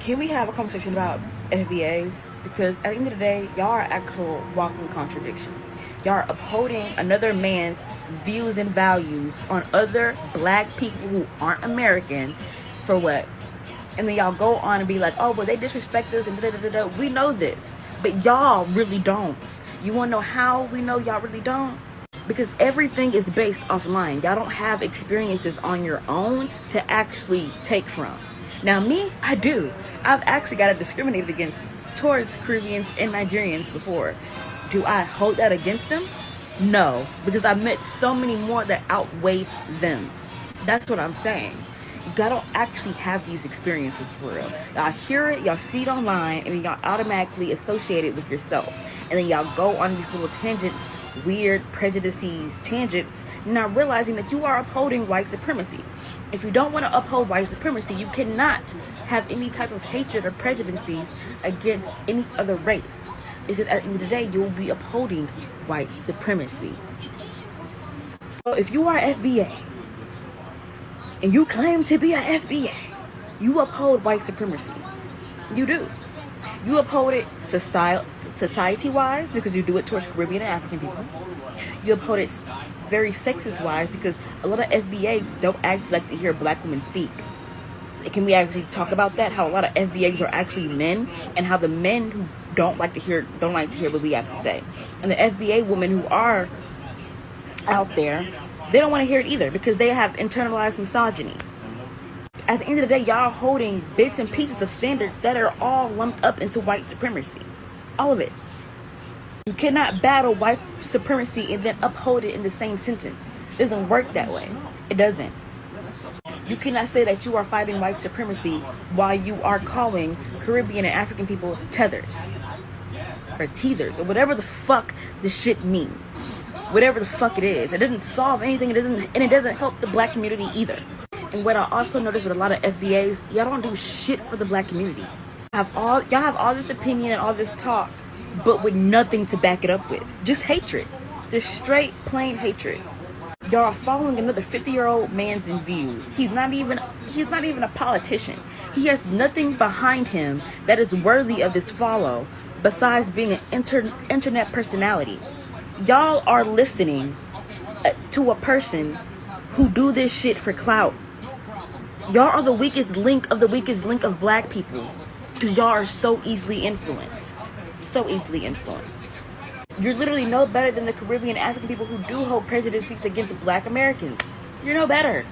Can we have a conversation about FBAs? Because at the end of the day, y'all are actual walking contradictions. Y'all are upholding another man's views and values on other black people who aren't American for what? And then y'all go on and be like, oh, well, they disrespect us and da da da da. We know this, but y'all really don't. You want to know how we know y'all really don't? Because everything is based offline. Y'all don't have experiences on your own to actually take from. Now me, I do. I've actually got discriminated against towards Caribbeans and Nigerians before. Do I hold that against them? No, because I met so many more that outweighs them. That's what I'm saying. Y'all don't actually have these experiences for real. Y'all hear it, y'all see it online, and then y'all automatically associate it with yourself. And then y'all go on these little tangents, weird prejudices, tangents, not realizing that you are upholding white supremacy. If you don't want to uphold white supremacy, you cannot have any type of hatred or prejudices against any other race. Because at the end of the day, you will be upholding white supremacy. So if you are FBA, and you claim to be a FBA, you uphold white supremacy. You do. You uphold it society-wise because you do it towards Caribbean and African people. You uphold it very sexist-wise because a lot of FBAs don't actually like to hear black women speak. Can we actually talk about that? How a lot of FBAs are actually men, and how the men who don't like to hear what we have to say, and the FBA women who are out there, they don't want to hear it either because they have internalized misogyny. At the end of the day, y'all are holding bits and pieces of standards that are all lumped up into white supremacy. All of it. You cannot battle white supremacy and then uphold it in the same sentence. It doesn't work that way. It doesn't. You cannot say that you are fighting white supremacy while you are calling Caribbean and African people tethers or teethers or whatever the fuck this shit means. Whatever the fuck it is. It doesn't solve anything. It doesn't help the black community either. And what I also noticed with a lot of FBAs, y'all don't do shit for the black community. Y'all have all this opinion and all this talk, but with nothing to back it up with. Just hatred. Just straight, plain hatred. Y'all are following another 50-year-old man's views. He's not even a politician. He has nothing behind him that is worthy of this follow besides being an internet personality. Y'all are listening to a person who do this shit for clout. Y'all are the weakest link of black people because y'all are so easily influenced. So easily influenced. You're literally no better than the Caribbean African people who do hold prejudices against black Americans. You're no better.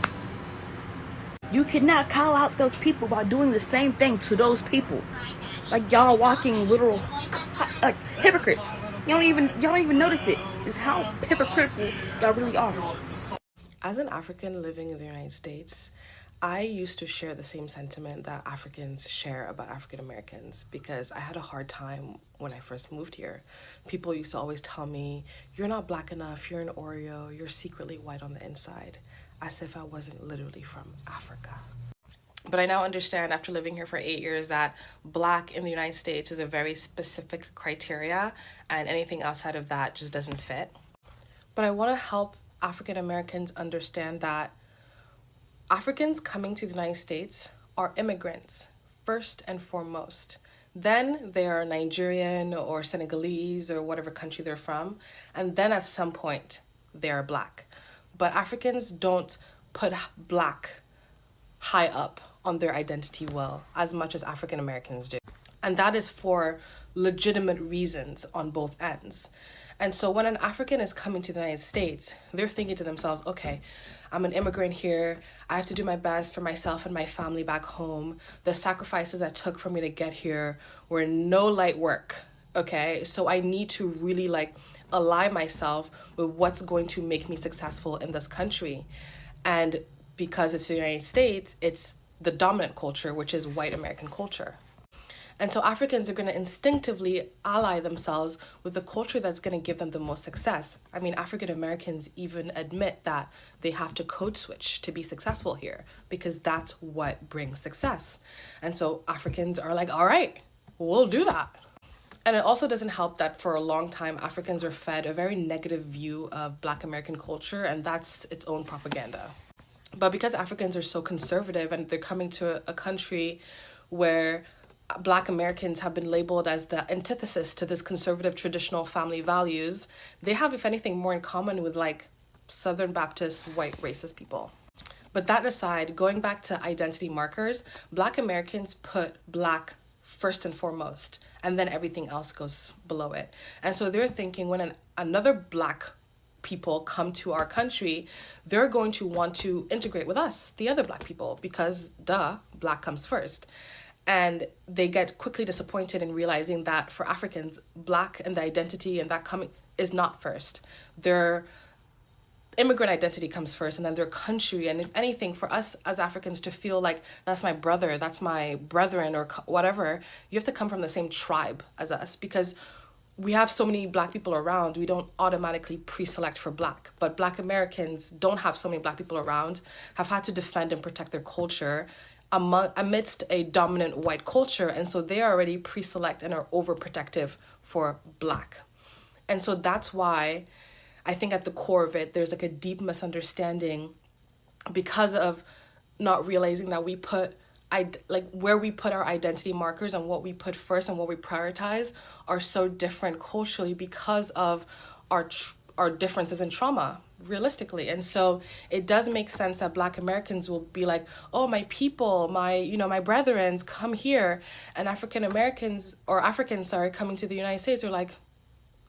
You cannot call out those people while doing the same thing to those people. Like y'all walking literal like hypocrites. Y'all don't even notice it. It's how hypocritical y'all really are. As an African living in the United States, I used to share the same sentiment that Africans share about African Americans because I had a hard time when I first moved here. People used to always tell me, you're not black enough, you're an Oreo, you're secretly white on the inside, as if I wasn't literally from Africa. But I now understand after living here for 8 years that black in the United States is a very specific criteria and anything outside of that just doesn't fit. But I want to help African Americans understand that Africans coming to the United States are immigrants first and foremost. Then they are Nigerian or Senegalese or whatever country they're from. And then at some point they are black. But Africans don't put black high up on their identity well as much as African Americans do. And that is for legitimate reasons on both ends. And so when an African is coming to the United States, they're thinking to themselves, okay, I'm an immigrant here. I have to do my best for myself and my family back home. The sacrifices that took for me to get here were no light work, okay? So I need to really align myself with what's going to make me successful in this country. And because it's the United States, it's the dominant culture, which is white American culture. And so Africans are going to instinctively ally themselves with the culture that's going to give them the most success. I mean, African Americans even admit that they have to code switch to be successful here because that's what brings success. And so Africans are like, all right, we'll do that. And it also doesn't help that for a long time, Africans are fed a very negative view of Black American culture, and that's its own propaganda. But because Africans are so conservative and they're coming to a country where Black Americans have been labeled as the antithesis to this conservative traditional family values, they have, if anything, more in common with like Southern Baptist white racist people. But that aside, going back to identity markers, Black Americans put Black first and foremost, and then everything else goes below it. And so they're thinking when another Black people come to our country, they're going to want to integrate with us, the other Black people, because duh, Black comes first. And they get quickly disappointed in realizing that for Africans, Black and the identity and that coming is not first. Their immigrant identity comes first, and then their country. And if anything, for us as Africans to feel like that's my brother, that's my brethren, or whatever, you have to come from the same tribe as us, because we have so many Black people around, we don't automatically pre-select for Black. But Black Americans don't have so many Black people around, have had to defend and protect their culture amidst a dominant white culture. And so they are already pre-select and are overprotective for Black. And so that's why I think at the core of it, there's like a deep misunderstanding because of not realizing that we put where we put our identity markers and what we put first and what we prioritize are so different culturally because of our differences in trauma, realistically. And so it does make sense that Black Americans will be like, oh, my people, my brethrens, come here. And African Americans, or Africans, sorry, coming to the United States are like,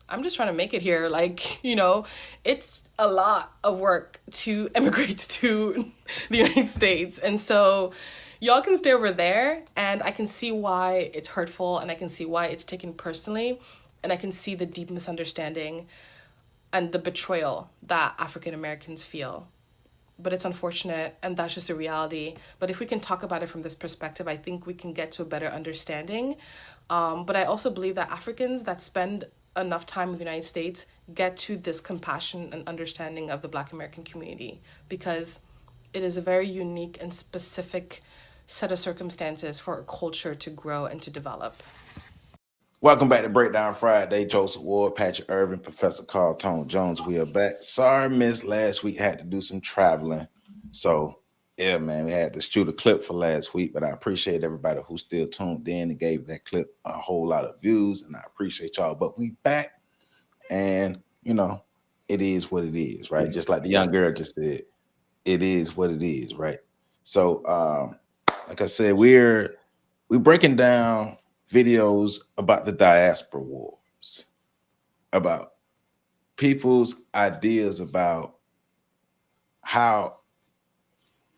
I'm just trying to make it here. Like, it's a lot of work to immigrate to the United States. And so y'all can stay over there, and I can see why it's hurtful, and I can see why it's taken personally, and I can see the deep misunderstanding and the betrayal that African Americans feel. But it's unfortunate, and that's just a reality. But if we can talk about it from this perspective, I think we can get to a better understanding. But I also believe that Africans that spend enough time in the United States get to this compassion and understanding of the Black American community, because it is a very unique and specific set of circumstances for a culture to grow and to develop. Welcome back to Breakdown Friday. Joseph Ward, Patrick Irvin, Professor Carl Tone Jones. We are back. Sorry, missed last week. Had to do some traveling. So, yeah, man, we had to shoot a clip for last week, but I appreciate everybody who still tuned in and gave that clip a whole lot of views, and I appreciate y'all. But we back, and, it is what it is, right? Just like the young girl just said, it is what it is, right? So, like I said, we're breaking down videos about the diaspora wars, about people's ideas about how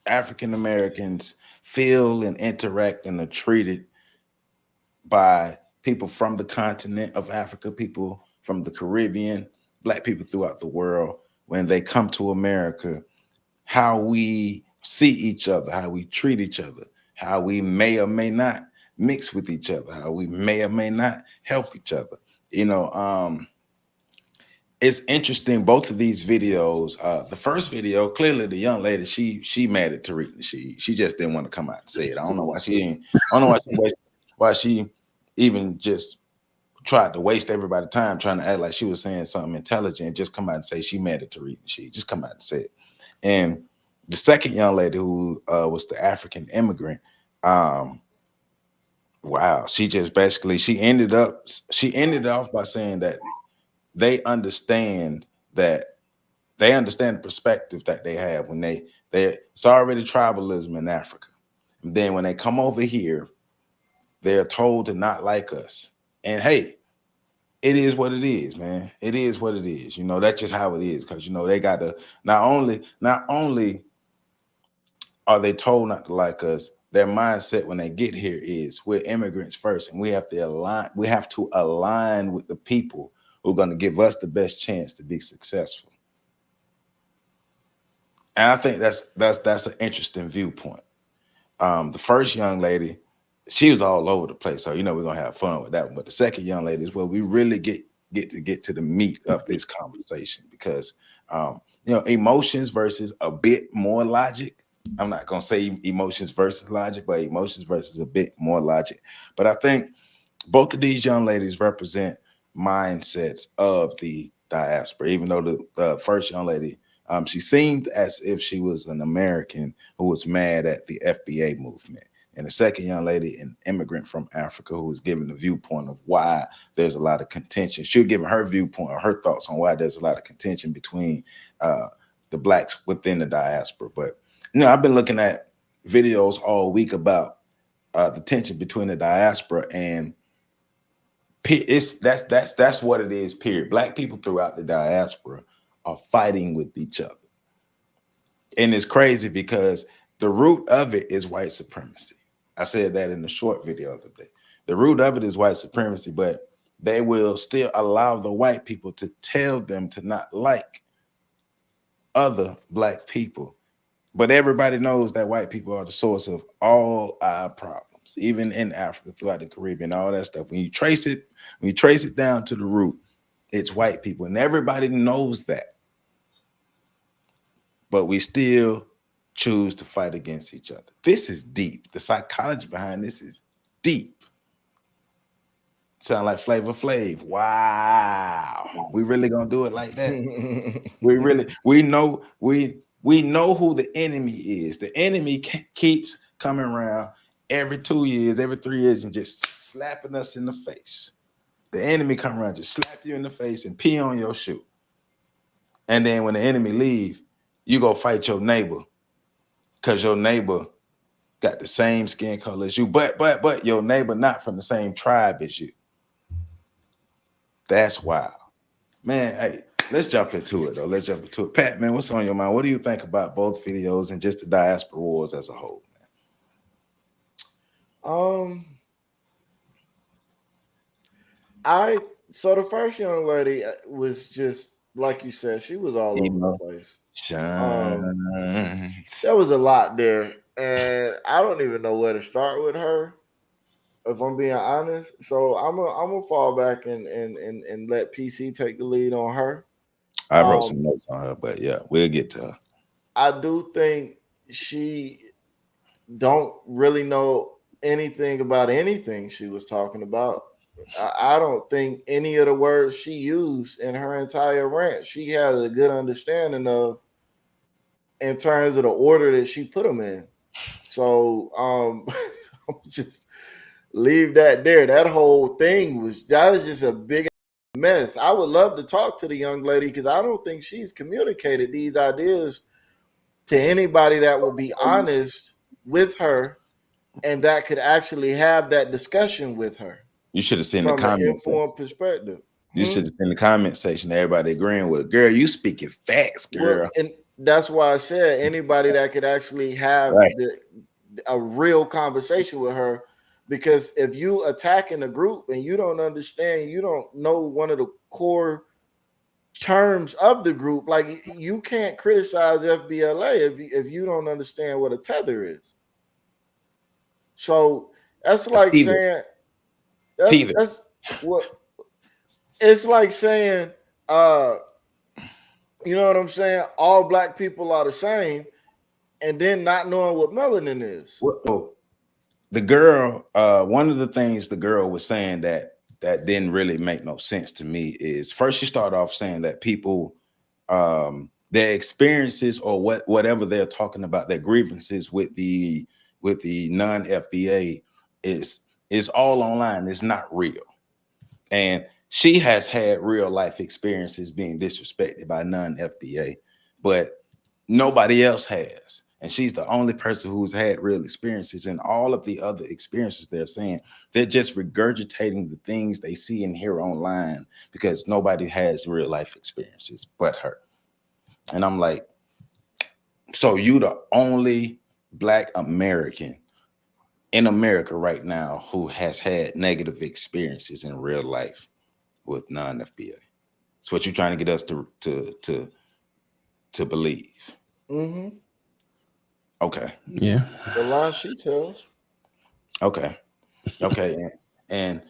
African Americans feel and interact and are treated by people from the continent of Africa, people from the Caribbean, Black people throughout the world when they come to America, how we see each other, how we treat each other, how we may or may not mix with each other, how we may or may not help each other. It's interesting, both of these videos. The first video, clearly the young lady, she mad at Tariq. She just didn't want to come out and say it. I don't know why why she even just tried to waste everybody's time trying to act like she was saying something intelligent and just come out and say she mad at Tariq. She just come out and say it. And the second young lady, who was the African immigrant, wow, she just basically she ended off by saying that they understand the perspective that they have when it's already tribalism in Africa. And then when they come over here, they're told to not like us. And hey, it is what it is, man. It is what it is. That's just how it is. Because they got to not only are they told not to like us, their mindset when they get here is we're immigrants first, and we have to align with the people who are going to give us the best chance to be successful. And I think that's an interesting viewpoint. The first young lady, she was all over the place, so we're gonna have fun with that one. But the second young lady is where we really get to the meat of this conversation, because emotions versus a bit more logic. I'm not gonna say emotions versus logic, but emotions versus a bit more logic. But I think both of these young ladies represent mindsets of the diaspora. Even though the first young lady, she seemed as if she was an American who was mad at the FBA movement. and the second young lady, an immigrant from Africa, who was giving the viewpoint of why there's a lot of contention. She was giving her viewpoint or her thoughts on why there's a lot of contention between the blacks within the diaspora. But I've been looking at videos all week about the tension between the diaspora and that's what it is, period. Black people throughout the diaspora are fighting with each other. And it's crazy because the root of it is white supremacy. I said that in the short video of the day. The root of it is white supremacy, but they will still allow the white people to tell them to not like other black people. But everybody knows that white people are the source of all our problems, even in Africa, throughout the Caribbean, all that stuff. When you trace it down to the root, it's white people, and everybody knows that. But we still choose to fight against each other. This is deep. The psychology behind this is deep. Sound like Flavor Flav. Wow. We really gonna do it like that? we know who the enemy is. The enemy keeps coming around every 2 years, every 3 years, and just slapping us in the face. The enemy come around, just slap you in the face and pee on your shoe. And then when the enemy leave, you go fight your neighbor because your neighbor got the same skin color as you, but your neighbor not from the same tribe as you. That's wild. Man, hey, let's jump into it, though. Let's jump into it. Pat, man, what's on your mind? What do you think about both videos and just the diaspora wars as a whole, man? So the first young lady was just, like you said, she was all over the place. There was a lot there, and I don't even know where to start with her, if I'm being honest. So I'm gonna fall back and let PC take the lead on her. I wrote some notes on her, but yeah, we'll get to her. I do think she don't really know anything about anything she was talking about. I don't think any of the words she used in her entire rant she has a good understanding of in terms of the order that she put them in. So just leave that there. That whole thing was just a big mess. I would love to talk to the young lady because I don't think she's communicated these ideas to anybody that will be honest with her and that could actually have that discussion with her. You should have seen the comment. Informed perspective. You should have seen the comment section. Everybody agreeing with it. Girl, you speaking facts, girl. Well, and that's why I said anybody that could actually have a real conversation with her. Because if you attacking a group and you don't understand, you don't know one of the core terms of the group, like you can't criticize FBLA if you don't understand what a tether is. So that's like saying that's what it's like saying, you know what I'm saying? All black people are the same, and then not knowing what melanin is. Well, the girl, one of the things the girl was saying that didn't really make no sense to me is first she started off saying that people, their experiences or whatever they're talking about, their grievances with the non-FBA is all online. It's not real. And she has had real life experiences being disrespected by non-FBA, but nobody else has. And she's the only person who's had real experiences, and all of the other experiences they're saying, they're just regurgitating the things they see and hear online because nobody has real life experiences but her. And I'm like, so you the only Black American in America right now who has had negative experiences in real life with non-FBA. It's what you're trying to get us to believe. Mm-hmm. Okay. Yeah. The lie she tells. Okay. And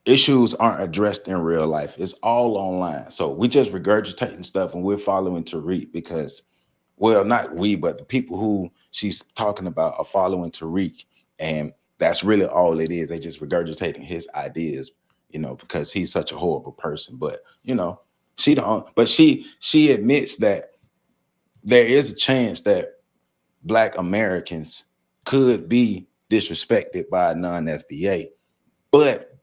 issues aren't addressed in real life. It's all online. So we just regurgitating stuff and we're following Tariq because, well, not we, but the people who she's talking about are following Tariq. And that's really all it is. They just regurgitating his ideas, you know, because he's such a horrible person. But, you know, she admits that there is a chance that Black Americans could be disrespected by a non-FBA. But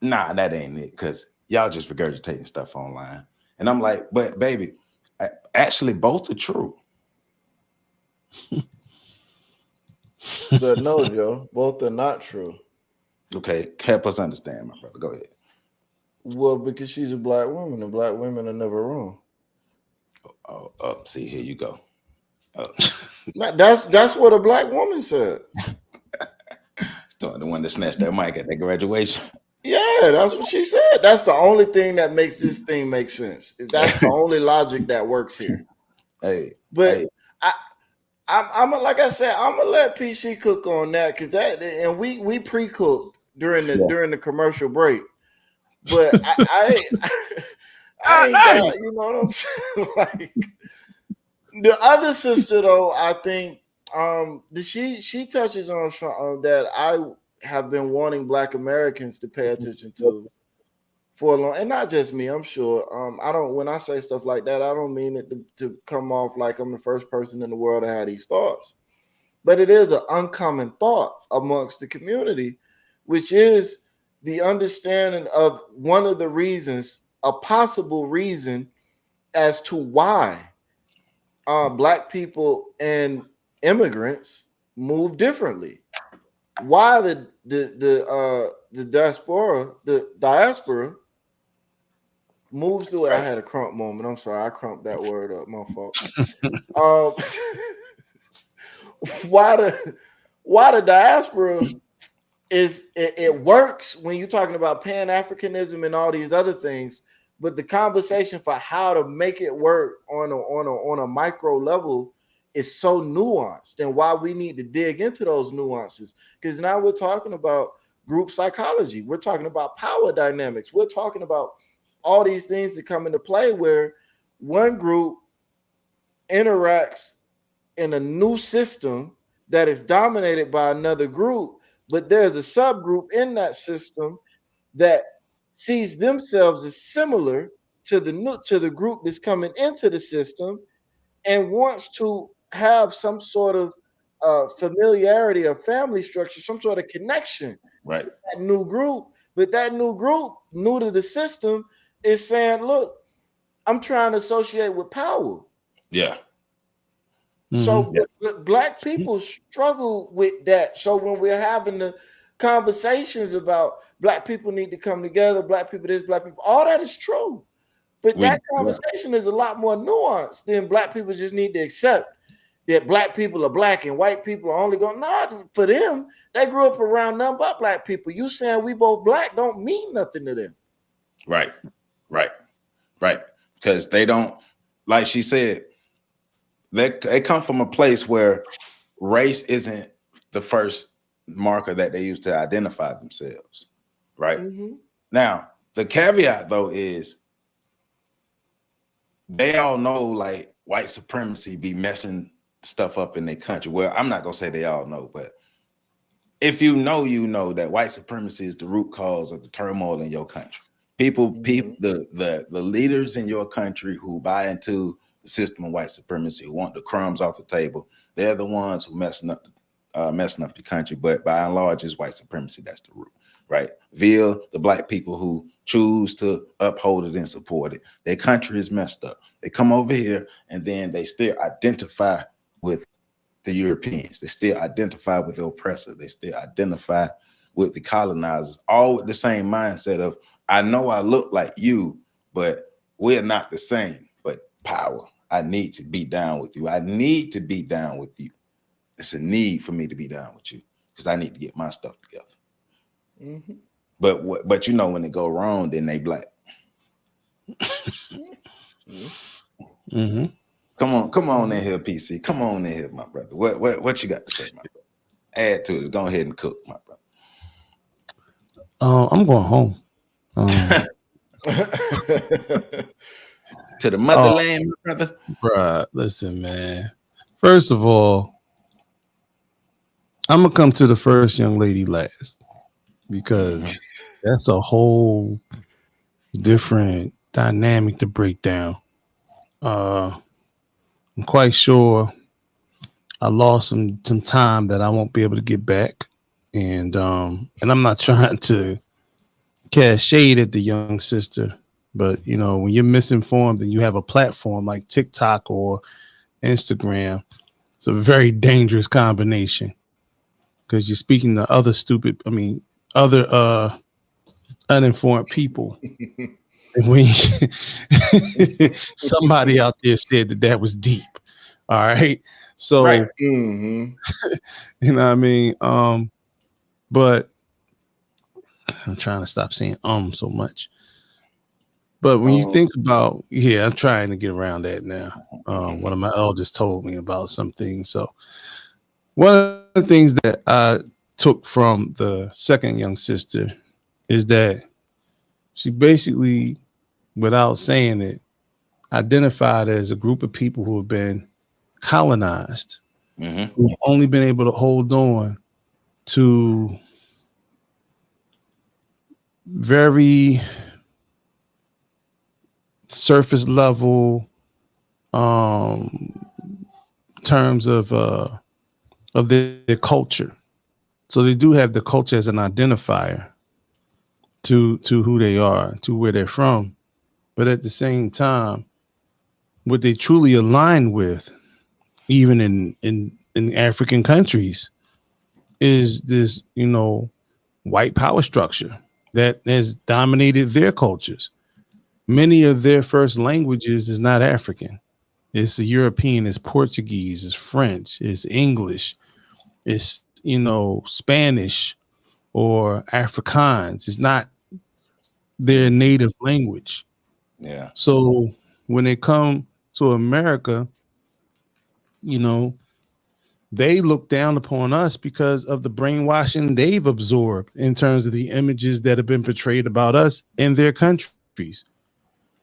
nah, that ain't it, because y'all just regurgitating stuff online. And I'm like, but baby, actually both are true. But no, Joe, both are not true. Okay, help us understand, my brother. Go ahead. Well, because she's a black woman, and black women are never wrong. Oh, see, here you go. That's what a black woman said. The one that snatched that mic at that graduation. Yeah, that's what she said. That's the only thing that makes this thing make sense. That's the only logic that works here. Hey, but I'm like I said, I'm gonna let PC cook on that, because that, and we pre-cooked during the commercial break. But I ain't got, you know what I'm saying? Like, the other sister though, I think she touches on that I have been wanting Black Americans to pay attention to for a long, and not just me, I'm sure. I don't, when I say stuff like that, I don't mean it to come off like I'm the first person in the world to have these thoughts. But it is an uncommon thought amongst the community, which is the understanding of one of the reasons, a possible reason as to why Black people and immigrants move differently. Why the diaspora moves the way. I had a crump moment. I'm sorry, I crumped that word up. My fault. Why the diaspora is it works when you're talking about Pan-Africanism and all these other things, but the conversation for how to make it work on a micro level is so nuanced, and why we need to dig into those nuances, because now we're talking about group psychology, we're talking about power dynamics, we're talking about all these things that come into play where one group interacts in a new system that is dominated by another group, but there's a subgroup in that system that sees themselves as similar to the group that's coming into the system and wants to have some sort of familiarity or family structure, some sort of connection, right? With that new group, but that new group, new to the system, is saying, "Look, I'm trying to associate with power." Yeah. Mm-hmm. So but Black people struggle with that. So when we're having the conversations about Black people need to come together, Black people this, Black people, all that is true. But that conversation is a lot more nuanced than Black people just need to accept that Black people are Black and white people are only going, nah, for them, they grew up around nothing but Black people. You saying we both Black don't mean nothing to them. Right. Because they don't, like she said, they come from a place where race isn't the first marker that they use to identify themselves. Right. Mm-hmm. Now, the caveat though is they all know like white supremacy be messing stuff up in their country. Well, I'm not gonna say they all know, but if you know that white supremacy is the root cause of the turmoil in your country. People, the leaders in your country who buy into the system of white supremacy, who want the crumbs off the table, they're the ones who messing up the country. But by and large, it's white supremacy that's the root, right? Via the Black people who choose to uphold it and support it, their country is messed up. They come over here and then they still identify with the Europeans. They still identify with the oppressor. They still identify with the colonizers, all with the same mindset of, I know I look like you, but we're not the same. But power, I need to be down with you. I need to be down with you. It's a need for me to be down with you because I need to get my stuff together. Mm-hmm. But you know, when it go wrong, then they Black. Mm-hmm. Come on in here, PC. Come on in here, my brother. What you got to say, my brother? Add to it. Go ahead and cook, my brother. I'm going home. To the motherland, my brother. Bruh, listen, man. First of all, I'm gonna come to the first young lady last because that's a whole different dynamic to break down. I'm quite sure I lost some time that I won't be able to get back. And I'm not trying to cast shade at the young sister, but you know, when you're misinformed and you have a platform like TikTok or Instagram, it's a very dangerous combination because you're speaking to other uninformed people. And when somebody out there said that was deep, all right. So Right. Mm-hmm. you know what I mean. But I'm trying to stop saying so much. But when you think about, yeah, I'm trying to get around that now. One of my elders told me about some things. So one of the things that I took from the second young sister is that she basically, without saying it, identified as a group of people who have been colonized, who've only been able to hold on to very surface level terms of their culture. So they do have the culture as an identifier to who they are, to where they're from. But at the same time, what they truly align with, even in African countries, is this, you know, white power structure that has dominated their cultures. Many of their first languages is not African. It's European, it's Portuguese, it's French, it's English, it's, you know, Spanish or Afrikaans. It's not their native language. Yeah. So when they come to America, you know, they look down upon us because of the brainwashing they've absorbed in terms of the images that have been portrayed about us in their countries.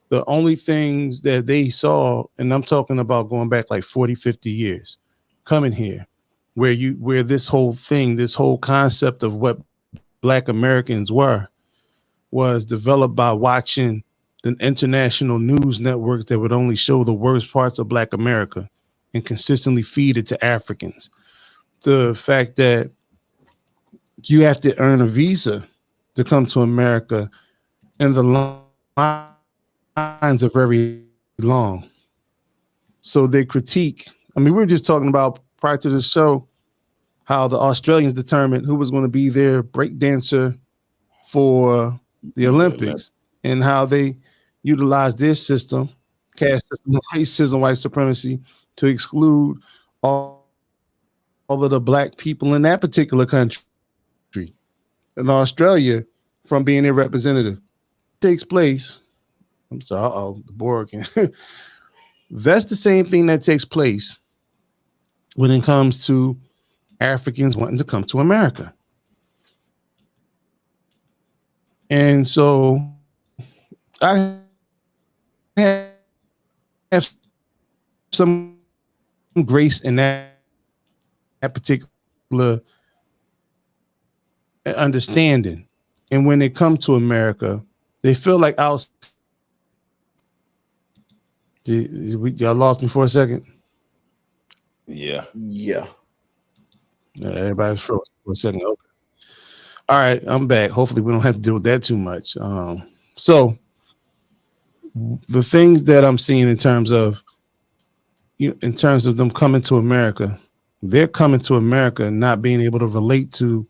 The only things that they saw, and I'm talking about going back like 40, 50 years, coming here, where this whole thing, this whole concept of what Black Americans was developed by watching the international news networks that would only show the worst parts of Black America and consistently feed it to Africans. The fact that you have to earn a visa to come to America, and the lines are very long. So they critique. I mean, we were just talking about prior to the show how the Australians determined who was going to be their break dancer for the Olympics and how they utilized their system, caste system, racism, white supremacy, to exclude all of the Black people in that particular country. In Australia, from being their representative, takes place. I'm sorry, the board can. That's the same thing that takes place when it comes to Africans wanting to come to America. And so I have some grace in that particular understanding. And when they come to America, they feel like y'all lost me for a second. Yeah. Everybody's frozen for a second. Okay. All right, I'm back. Hopefully, we don't have to deal with that too much. So the things that I'm seeing in terms of them coming to America, they're coming to America not being able to relate to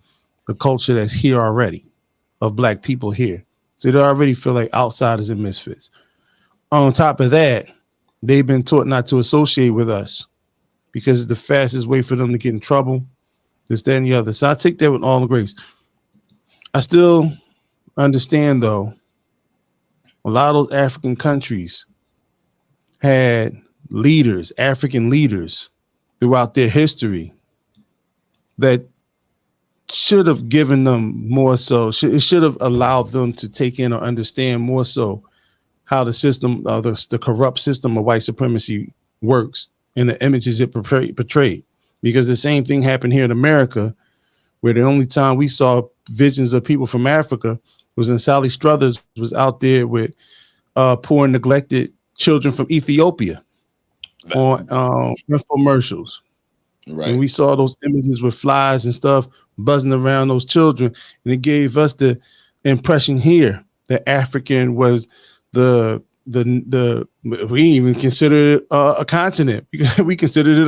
the culture that's here already of Black people here. So they already feel like outsiders and misfits. On top of that, they've been taught not to associate with us because it's the fastest way for them to get in trouble, this, that, and the other. So I take that with all the grace. I still understand, though, a lot of those African countries had leaders, African leaders, throughout their history that should have given them more so. It should have allowed them to take in or understand more so how the system, the corrupt system of white supremacy works and the images it portrayed. Because the same thing happened here in America, where the only time we saw visions of people from Africa was when Sally Struthers was out there with poor and neglected children from Ethiopia on infomercials. Right. And we saw those images with flies and stuff buzzing around those children. And it gave us the impression here that African was the we even considered it a continent. We considered it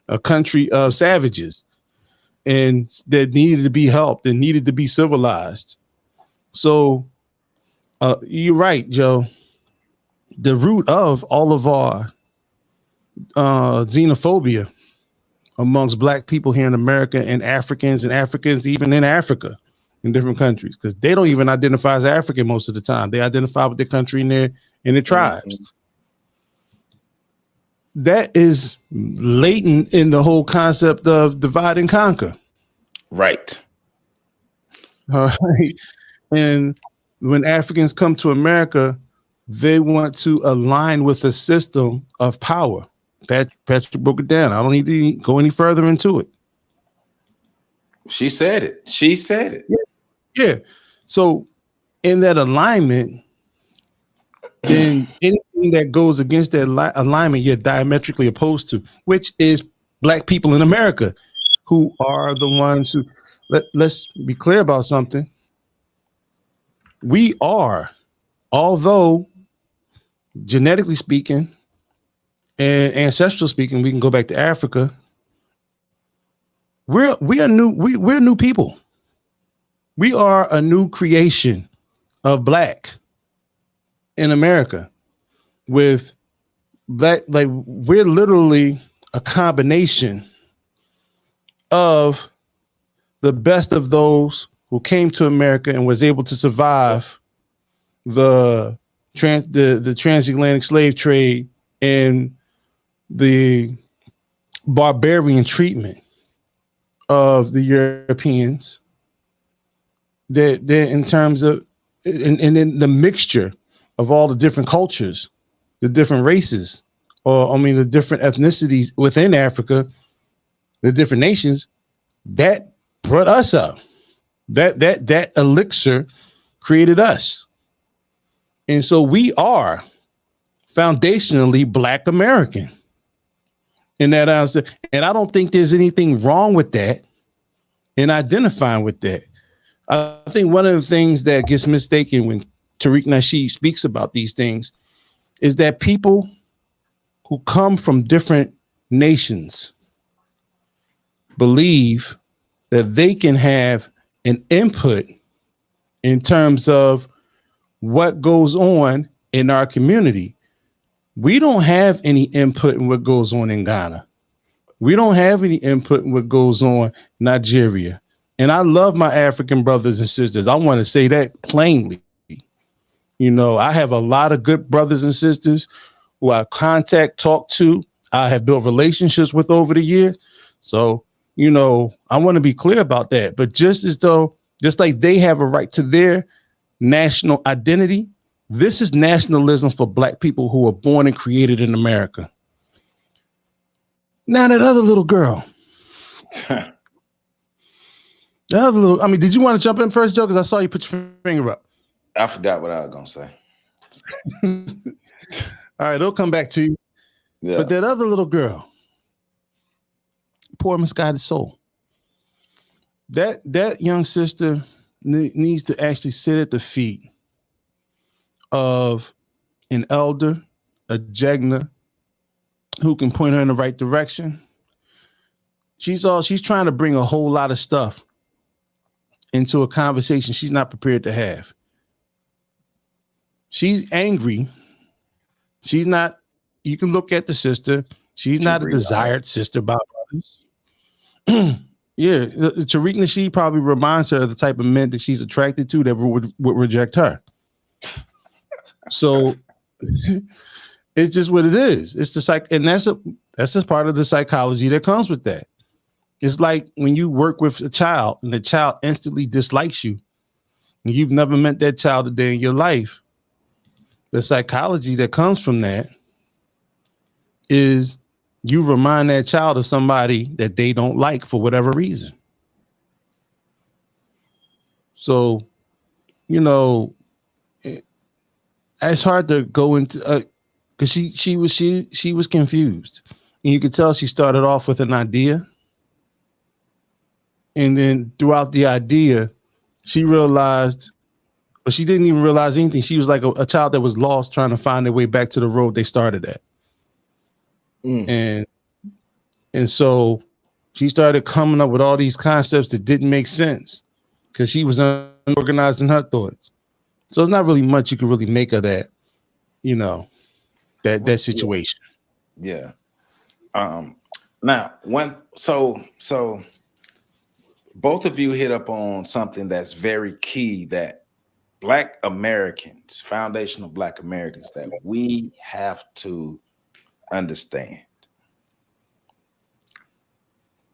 a country of savages, and that needed to be helped and needed to be civilized. So you're right, Joe. The root of all of our xenophobia amongst Black people here in America and Africans even in Africa in different countries, because they don't even identify as African most of the time. They identify with their country and their tribes. That is latent in the whole concept of divide and conquer. Right. All right. And when Africans come to America, they want to align with a system of power. Patrick broke it down. I don't need to go any further into it. She said it. Yeah. So in that alignment, then anything that goes against that alignment, you're diametrically opposed to, which is Black people in America, who are the ones who, let's be clear about something. We are, although genetically speaking and ancestral speaking, we can go back to Africa. We're new people. We are a new creation of Black in America, with Black, like we're literally a combination of the best of those who came to America and was able to survive the transatlantic slave trade and the barbarian treatment of the Europeans. That in terms of and then the mixture of all the different cultures, the different races, or the different ethnicities within Africa, the different nations, that brought us up. That elixir created us. And so we are foundationally Black American. In that answer. And I don't think there's anything wrong with that and identifying with that. I think one of the things that gets mistaken when Tariq Nasheed speaks about these things is that people who come from different nations believe that they can have an input in terms of what goes on in our community. We don't have any input in what goes on in Ghana. We don't have any input in what goes on in Nigeria. And I love my African brothers and sisters. I want to say that plainly. I have a lot of good brothers and sisters who I talk to, I have built relationships with over the years. So, I want to be clear about that. But just like they have a right to their national identity, this is nationalism for Black people who were born and created in America. Now that other little girl. Did you want to jump in first, Joe? Because I saw you put your finger up. I forgot what I was going to say. All right, it'll come back to you. Yeah. But that other little girl, poor misguided soul, that young sister needs to actually sit at the feet of an elder, a jegna, who can point her in the right direction. She's trying to bring a whole lot of stuff into a conversation she's not prepared to have. She's angry. She's not, you can look at the sister. She's not a desired sister by others. Yeah, Tariq Nasheed probably reminds her of the type of men that she's attracted to that would reject her. So it's just what it is. It's the and that's just part of the psychology that comes with that. It's like when you work with a child and the child instantly dislikes you, and you've never met that child a day in your life. The psychology that comes from that is you remind that child of somebody that they don't like for whatever reason. So, it's hard to go into because she was confused. And you could tell she started off with an idea. And then throughout the idea, she realized, but she didn't even realize anything. She was like a child that was lost trying to find their way back to the road they started at. And so she started coming up with all these concepts that didn't make sense because she was unorganized in her thoughts. So it's not really much you can really make of that, you know, that situation. Yeah. Now so both of you hit up on something that's very key, that Black Americans, foundational Black Americans, that we have to understand.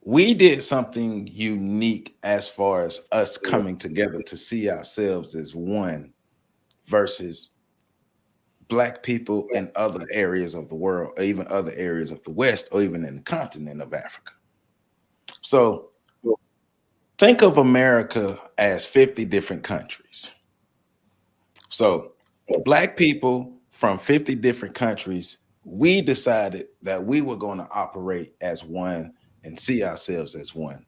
We did something unique as far as us coming together to see ourselves as one versus Black people in other areas of the world, or even other areas of the West, or even in the continent of Africa. So think of America as 50 different countries. So Black people from 50 different countries, we decided that we were going to operate as one and see ourselves as one,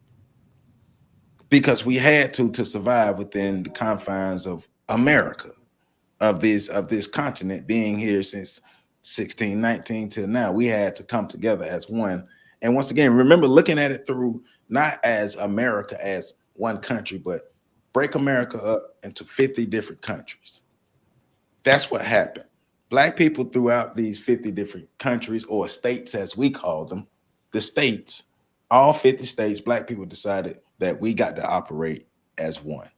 because we had to survive within the confines of America, of this continent being here since 1619 till now. We had to come together as one. And once again, remember looking at it through not as America as one country, but break America up into 50 different countries. That's what happened. Black people throughout these 50 different countries, or states as we call them, the states, all 50 states, Black people decided that we got to operate as one.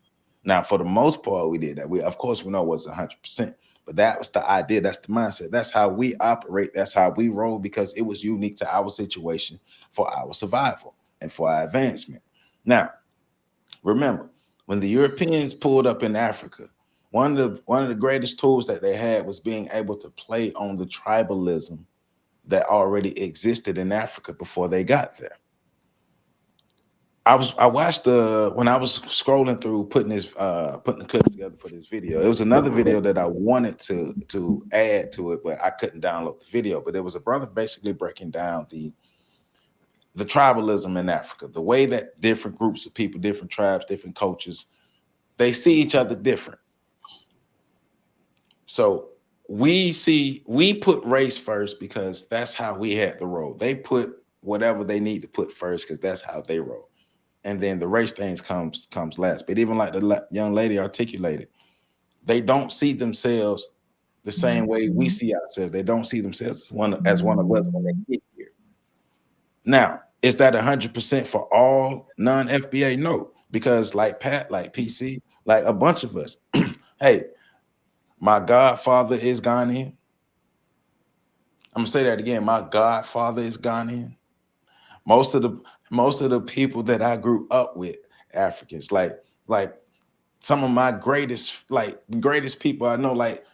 Now, for the most part, we did that. We, of course, we know it was 100%, but that was the idea. That's the mindset. That's how we operate. That's how we roll, because it was unique to our situation, for our survival and for our advancement. Now, remember, when the Europeans pulled up in Africa, one of the greatest tools that they had was being able to play on the tribalism that already existed in Africa before they got there. I watched when I was scrolling through putting the clips together for this video. It was another video that I wanted to add to it, but I couldn't download the video. But there was a brother basically breaking down the tribalism in Africa, the way that different groups of people, different tribes, different cultures, they see each other different. So we put race first because that's how we had to roll. They put whatever they need to put first because that's how they roll. And then the race things comes last. But even like the young lady articulated, they don't see themselves the same way we see ourselves. They don't see themselves as one of us when they get here. Now, is that 100% for all non-FBA? No, because like Pat, like PC, like a bunch of us, hey, my godfather is Ghanaian. I'm gonna say that again. My godfather is Ghanaian. Most of the people that I grew up with, Africans, like some of my greatest people I know, like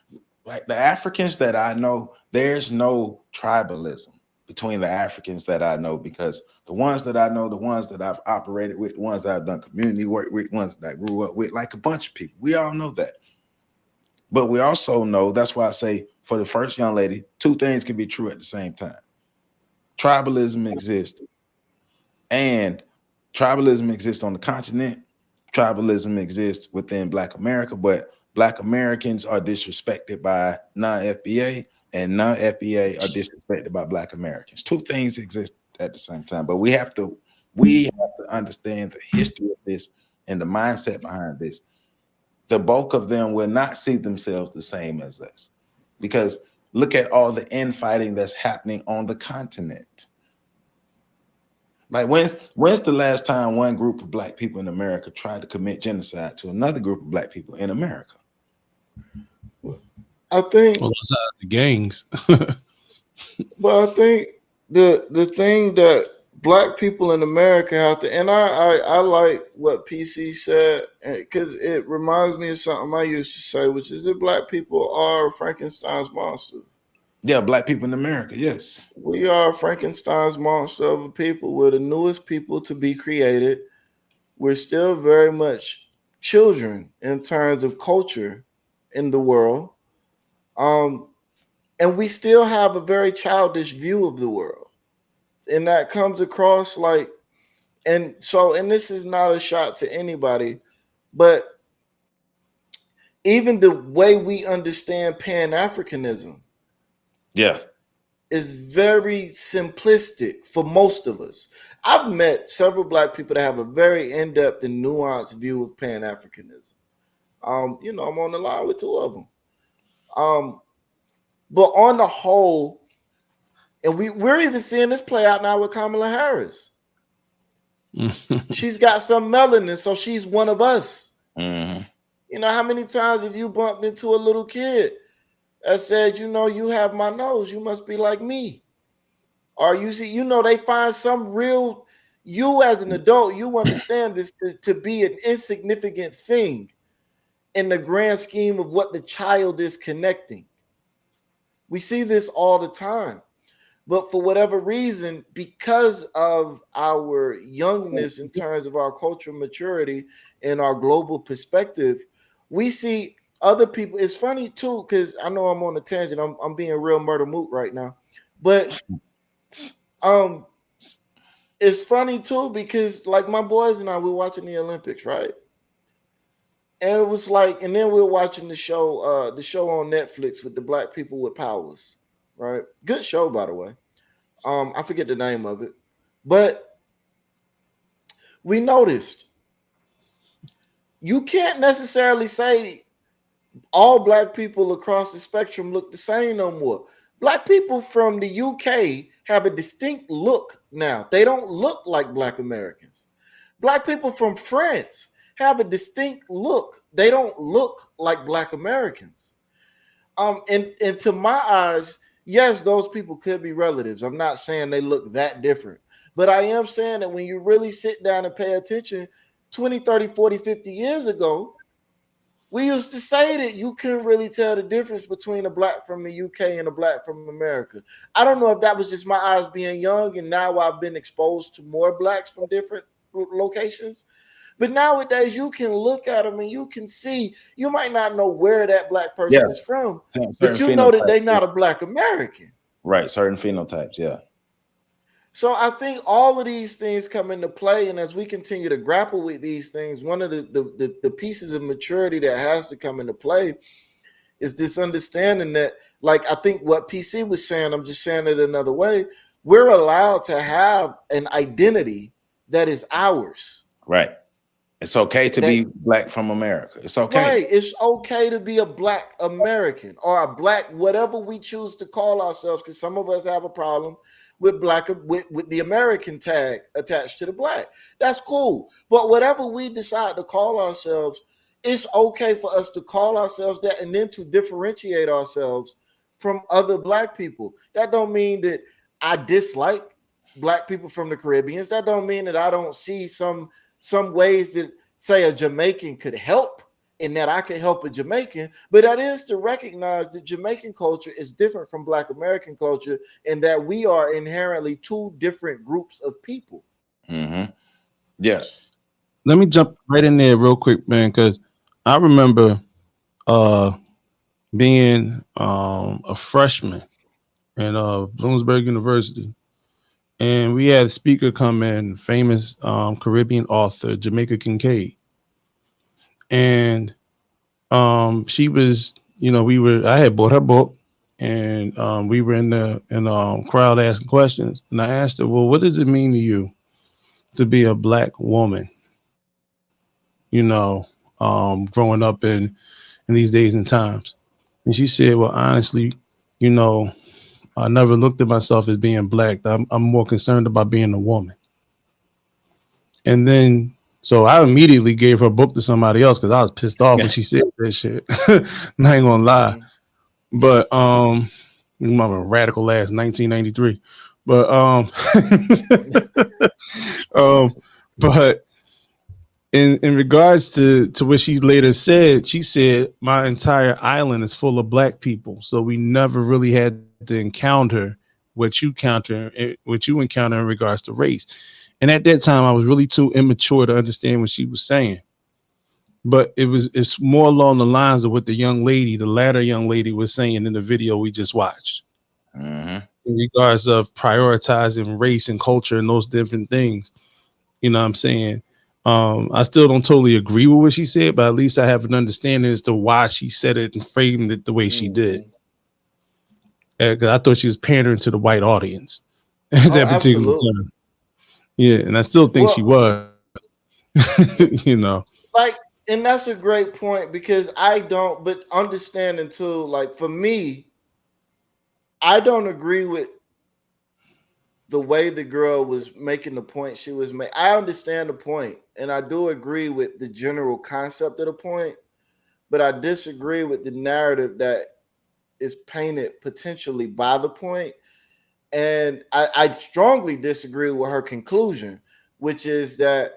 the Africans that I know, there's no tribalism between the Africans that I know, because the ones that I know, the ones that I've operated with, the ones that I've done community work with, ones that I grew up with, like a bunch of people, we all know that. But we also know, that's why I say for the first young lady, two things can be true at the same time. Tribalism exists, and tribalism exists on the continent. Tribalism exists within Black America, but Black Americans are disrespected by non-FBA, and non-FBA are disrespected by Black Americans. Two things exist at the same time, but we have to understand the history of this and the mindset behind this. The bulk of them will not see themselves the same as us, because look at all the infighting that's happening on the continent. Like when's the last time one group of Black people in America tried to commit genocide to another group of Black people in America? I think, Well, those are the gangs. but I think the thing that Black people in America have to, and I like what PC said, because it reminds me of something I used to say, which is that Black people are Frankenstein's monsters. Yeah, Black people in America, yes. We are Frankenstein's monster of a people. We're the newest people to be created. We're still very much children in terms of culture in the world. And we still have a very childish view of the world. and that comes across like, and this is not a shot to anybody, but even the way we understand Pan-Africanism is very simplistic for most of us. I've met several Black people that have a very in-depth and nuanced view of Pan-Africanism. I'm on the line with two of them. But on the whole, and we're even seeing this play out now with Kamala Harris. She's got some melanin, so she's one of us. Mm-hmm. How many times have you bumped into a little kid that said, you have my nose, you must be like me? Or you see, they find some real, you as an adult, you understand this to be an insignificant thing in the grand scheme of what the child is connecting. We see this all the time. But for whatever reason, because of our youngness in terms of our cultural maturity and our global perspective, we see other people. It's funny too, because I know I'm on a tangent. I'm being real murder moot right now. But it's funny too, because like my boys and I, we're watching the Olympics, right? And it was like, and then we're watching the show on Netflix with the Black people with powers, right? Good show, by the way. I forget the name of it, but we noticed you can't necessarily say all Black people across the spectrum look the same no more. Black people from the UK have a distinct look now. They don't look like Black Americans. Black people from France have a distinct look. They don't look like Black Americans. And to my eyes, yes, those people could be relatives. I'm not saying they look that different. But I am saying that when you really sit down and pay attention, 20, 30, 40, 50 years ago, we used to say that you couldn't really tell the difference between a Black from the UK and a Black from America. I don't know if that was just my eyes being young, and now I've been exposed to more Blacks from different locations. But nowadays, you can look at them and you can see, you might not know where that Black person is from, but you know that they're not a Black American. Right, certain phenotypes, yeah. So I think all of these things come into play, and as we continue to grapple with these things, one of the pieces of maturity that has to come into play is this understanding that, like I think what PC was saying, I'm just saying it another way, we're allowed to have an identity that is ours. Right. It's okay to be Black from America. It's okay. Right. It's okay to be a Black American or a Black, whatever we choose to call ourselves, because some of us have a problem with Black, with the American tag attached to the Black. That's cool. But whatever we decide to call ourselves, it's okay for us to call ourselves that and then to differentiate ourselves from other Black people. That don't mean that I dislike Black people from the Caribbean. That don't mean that I don't see some ways that, say, a Jamaican could help and that I could help a Jamaican, but that is to recognize that Jamaican culture is different from Black American culture and that we are inherently two different groups of people. Mm-hmm. Yeah. Let me jump right in there real quick, man, because I remember being a freshman at Bloomsburg University. And we had a speaker come in, famous Caribbean author, Jamaica Kincaid. And she was, I had bought her book, and we were in the crowd asking questions. And I asked her, well, what does it mean to you to be a Black woman? Growing up in these days and times. And she said, well, honestly, I never looked at myself as being Black. I'm more concerned about being a woman. And then, so I immediately gave her book to somebody else because I was pissed off when she said that shit. I ain't gonna lie. But I'm a radical ass 1993. But but in regards to what she later said, she said my entire island is full of Black people, so we never really had to encounter what you encounter in regards to race. And at that time, I was really too immature to understand what she was saying. But it's more along the lines of what the latter young lady was saying in the video we just watched. Mm-hmm. in regards of prioritizing race and culture and those different things. You know what I'm saying? I still don't totally agree with what she said, but at least I have an understanding as to why she said it and framed it the way she did. Because I thought she was pandering to the white audience at that particular time. Yeah, and I still think she was. You know, like, and that's a great point, because I don't, but understanding too, like for me, I don't agree with the way the girl was making the point she was making. I understand the point, and I do agree with the general concept of the point, but I disagree with the narrative that is painted potentially by the point. And I strongly disagree with her conclusion, which is that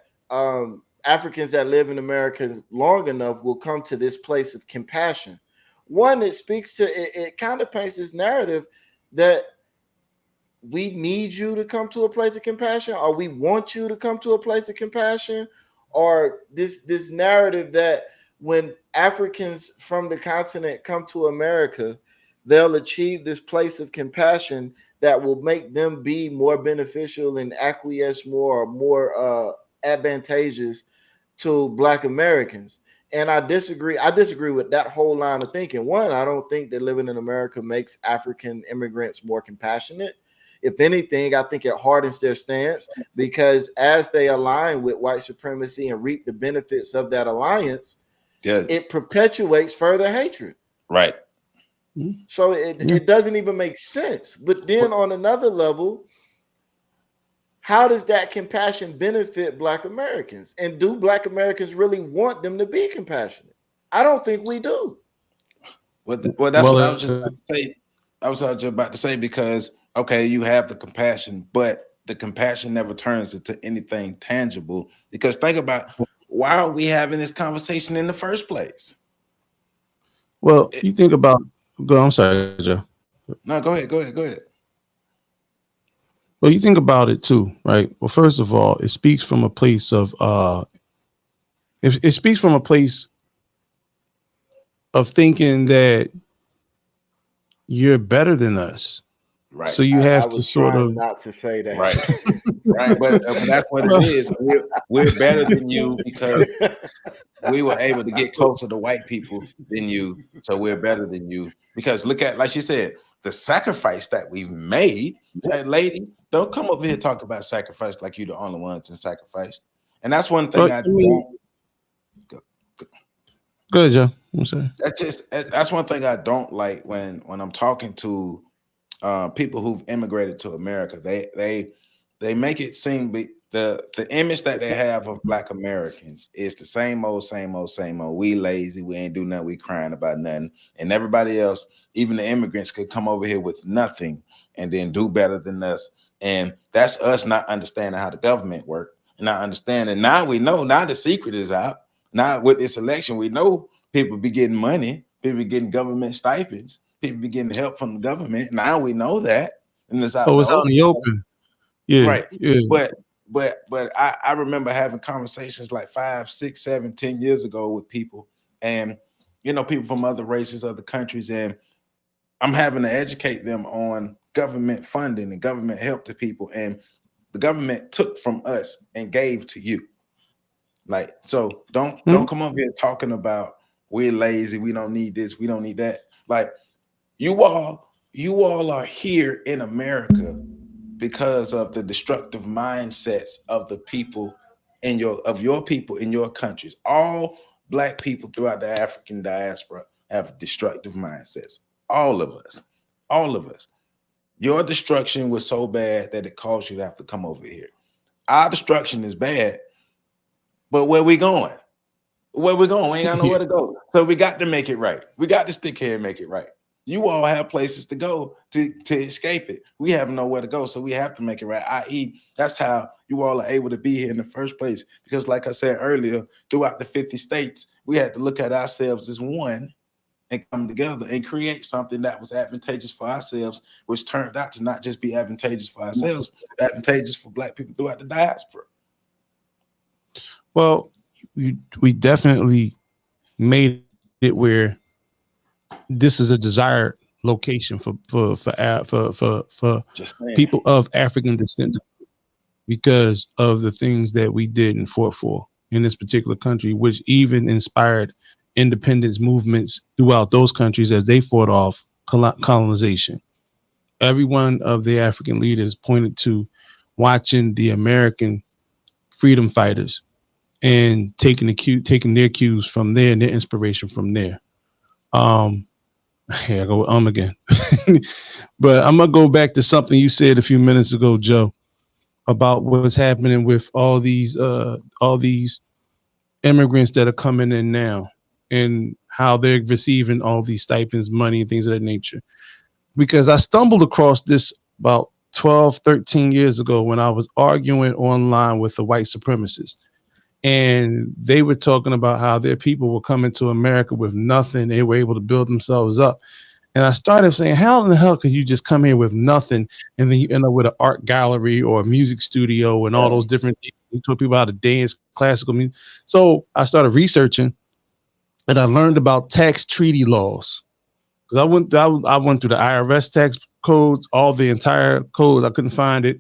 Africans that live in America long enough will come to this place of compassion. One, it speaks to it kind of paints this narrative that we need you to come to a place of compassion, or we want you to come to a place of compassion, or this narrative that when Africans from the continent come to America, they'll achieve this place of compassion that will make them be more beneficial and acquiesce more or more advantageous to Black Americans. And I disagree. I disagree with that whole line of thinking. One, I don't think that living in America makes African immigrants more compassionate. If anything, I think it hardens their stance, because as they align with white supremacy and reap the benefits of that alliance, it perpetuates further hatred. Right. So it doesn't even make sense. But then on another level, how does that compassion benefit Black Americans? And do Black Americans really want them to be compassionate? I don't think we do. Well, that's what I was just about to say. I was just about to say, because okay, you have the compassion, but the compassion never turns into anything tangible. Because think about, why are we having this conversation in the first place? Well, you think about. I'm sorry, Joe. No, go ahead. Well, you think about it too, right? Well, first of all, it speaks from a place of it speaks from a place of thinking that you're better than us. Right. So you have to sort of not to say that. Right. Right. But that's what it is. We're better than you because we were able to get closer to white people than you. So we're better than you. Because look at, like you said, the sacrifice that we've made. Hey, lady, don't come over here talk about sacrifice like you're the only one that's sacrificed. And that's one thing I don't. Go ahead, Joe. I'm sorry. That's one thing I don't like when I'm talking to people who've immigrated to America. They make it seem the image that they have of Black Americans is the same old. We lazy, we ain't do nothing, we crying about nothing. And everybody else, even the immigrants, could come over here with nothing and then do better than us. And that's us not understanding how the government works and not understanding. Now we know, now the secret is out. Now with this election, we know people be getting money, people be getting government stipends, people be getting help from the government. Now we know that. And it's out out in the open. Yeah. Right. Yeah. But I remember having conversations like 5, 6, 7, 10 years ago with people, and people from other races, other countries, and I'm having to educate them on government funding and government help to people, and the government took from us and gave to you. Like, so don't come up here talking about we're lazy, we don't need this, we don't need that. Like, you all are here in America because of the destructive mindsets of the people in your people in your countries. All Black people throughout the African diaspora have destructive mindsets. All of us. Your destruction was so bad that it caused you to have to come over here. Our destruction is bad, but where we going? We ain't got nowhere to go. So we got to make it right. We got to stick here and make it right. You all have places to go to escape it. We have nowhere to go, so we have to make it right. I.e., that's how you all are able to be here in the first place. Because like I said earlier, throughout the 50 states, we had to look at ourselves as one and come together and create something that was advantageous for ourselves, which turned out to not just be advantageous for ourselves, but advantageous for Black people throughout the diaspora. Well, we definitely made it where this is a desired location for Just saying. people of African descent because of the things that we did and fought for in this particular country, which even inspired independence movements throughout those countries as they fought off colonization. Every one of the African leaders pointed to watching the American freedom fighters and taking their cues from there and their inspiration from there. Here I go again. But I'm gonna go back to something you said a few minutes ago, Joe, about what's happening with all these immigrants that are coming in now and how they're receiving all these stipends, money, and things of that nature. Because I stumbled across this about 12, 13 years ago when I was arguing online with a white supremacist. And they were talking about how their people were coming to America with nothing. They were able to build themselves up. And I started saying, how in the hell could you just come here with nothing and then you end up with an art gallery or a music studio and all those different things? You taught people how to dance, classical music. So I started researching and I learned about tax treaty laws. Because I went through the IRS tax codes, all the entire code. I couldn't find it.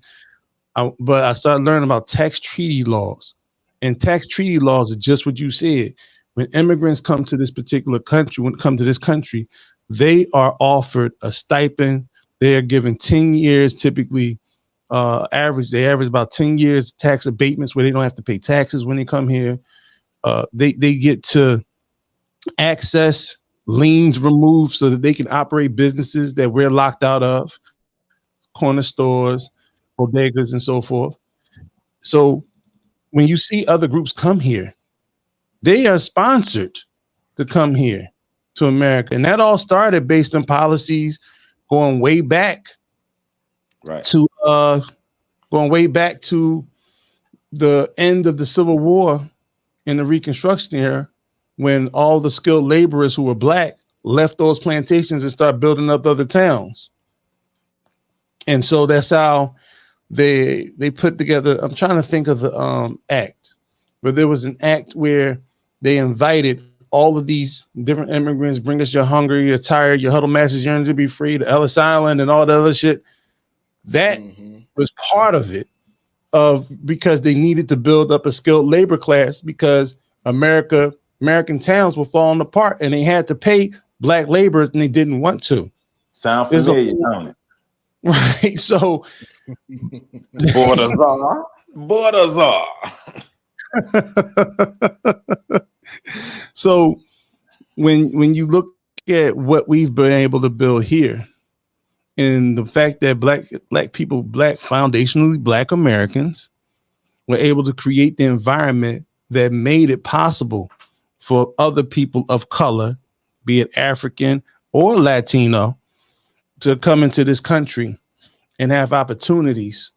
But I started learning about tax treaty laws. And tax treaty laws are just what you said. When immigrants come to this particular country, they are offered a stipend. They are given 10 years, typically they average about 10 years tax abatements where they don't have to pay taxes when they come here. They get to access liens removed so that they can operate businesses that we're locked out of, corner stores, bodegas, and so forth. So when you see other groups come here, they are sponsored to come here to America. And that all started based on policies going way back to the end of the Civil War in the Reconstruction era, when all the skilled laborers who were black left those plantations and started building up other towns. And so that's how they put together, I'm trying to think of the act, but there was an act where they invited all of these different immigrants, bring us your hunger, your tired, your huddle masters yearn to be free, to Ellis Island and all the other shit. That was part of it, because they needed to build up a skilled labor class, because American towns were falling apart and they had to pay black laborers and they didn't want to. Sound familiar, don't it? Right. So Borders are. So when you look at what we've been able to build here, and the fact that foundationally black Americans were able to create the environment that made it possible for other people of color, be it African or Latino, to come into this country and have opportunities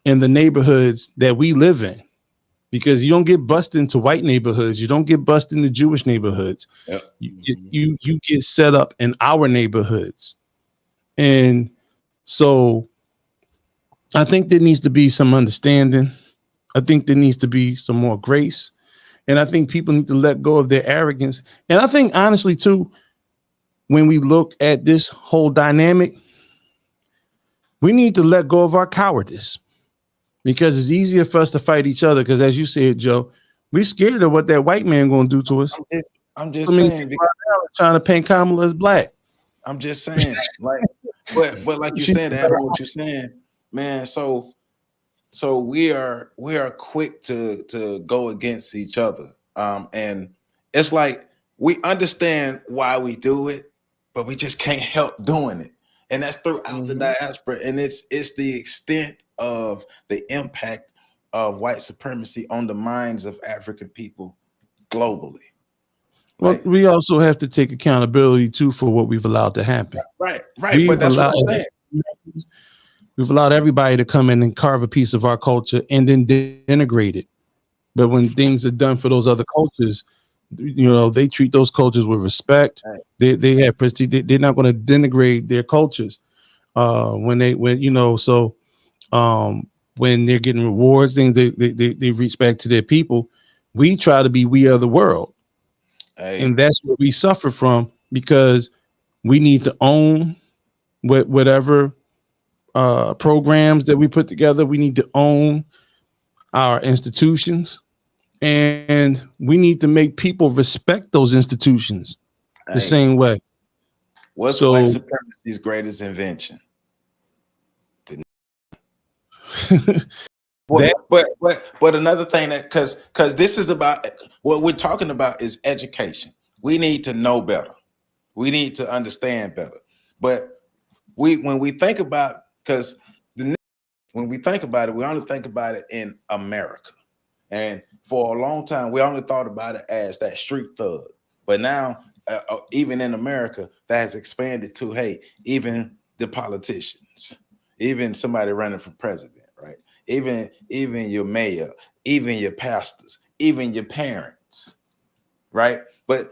in the neighborhoods that we live in. Because you don't get busted into white neighborhoods. You don't get busted into Jewish neighborhoods. Yep. You get set up in our neighborhoods. And so I think there needs to be some understanding. I think there needs to be some more grace. And I think people need to let go of their arrogance. And I think, honestly, too, when we look at this whole dynamic, we need to let go of our cowardice, because it's easier for us to fight each other. Because as you said, Joe, we're scared of what that white man going to do to us. I'm just saying, trying to paint Kamala as black. I'm just saying, but like you're saying, to add on what you're saying, man. So we are quick to go against each other, and it's like we understand why we do it, but we just can't help doing it, and that's throughout the diaspora, and it's the extent of the impact of white supremacy on the minds of African people globally. Well, we also have to take accountability too for what we've allowed to happen. Right. But that's what I'm saying. We've allowed everybody to come in and carve a piece of our culture and then denigrate it. But when things are done for those other cultures, they treat those cultures with respect. Right. They have prestige. They're not going to denigrate their cultures. When they're getting rewards, things they reach back to their people. We try to be we are the world. Hey. And that's what we suffer from, because we need to own whatever programs that we put together. We need to own our institutions, and we need to make people respect those institutions the Hey, same way. what's white So supremacy's greatest invention? that But another thing that because this is about what we're talking about is education. We need to know better. We need to understand better. But when we think about because when we think about it, we only think about it in America. And for a long time, we only thought about it as that street thug. But now, even in America, that has expanded to, hey, even the politicians, even somebody running for president, right? Even your mayor, even your pastors, even your parents, right? But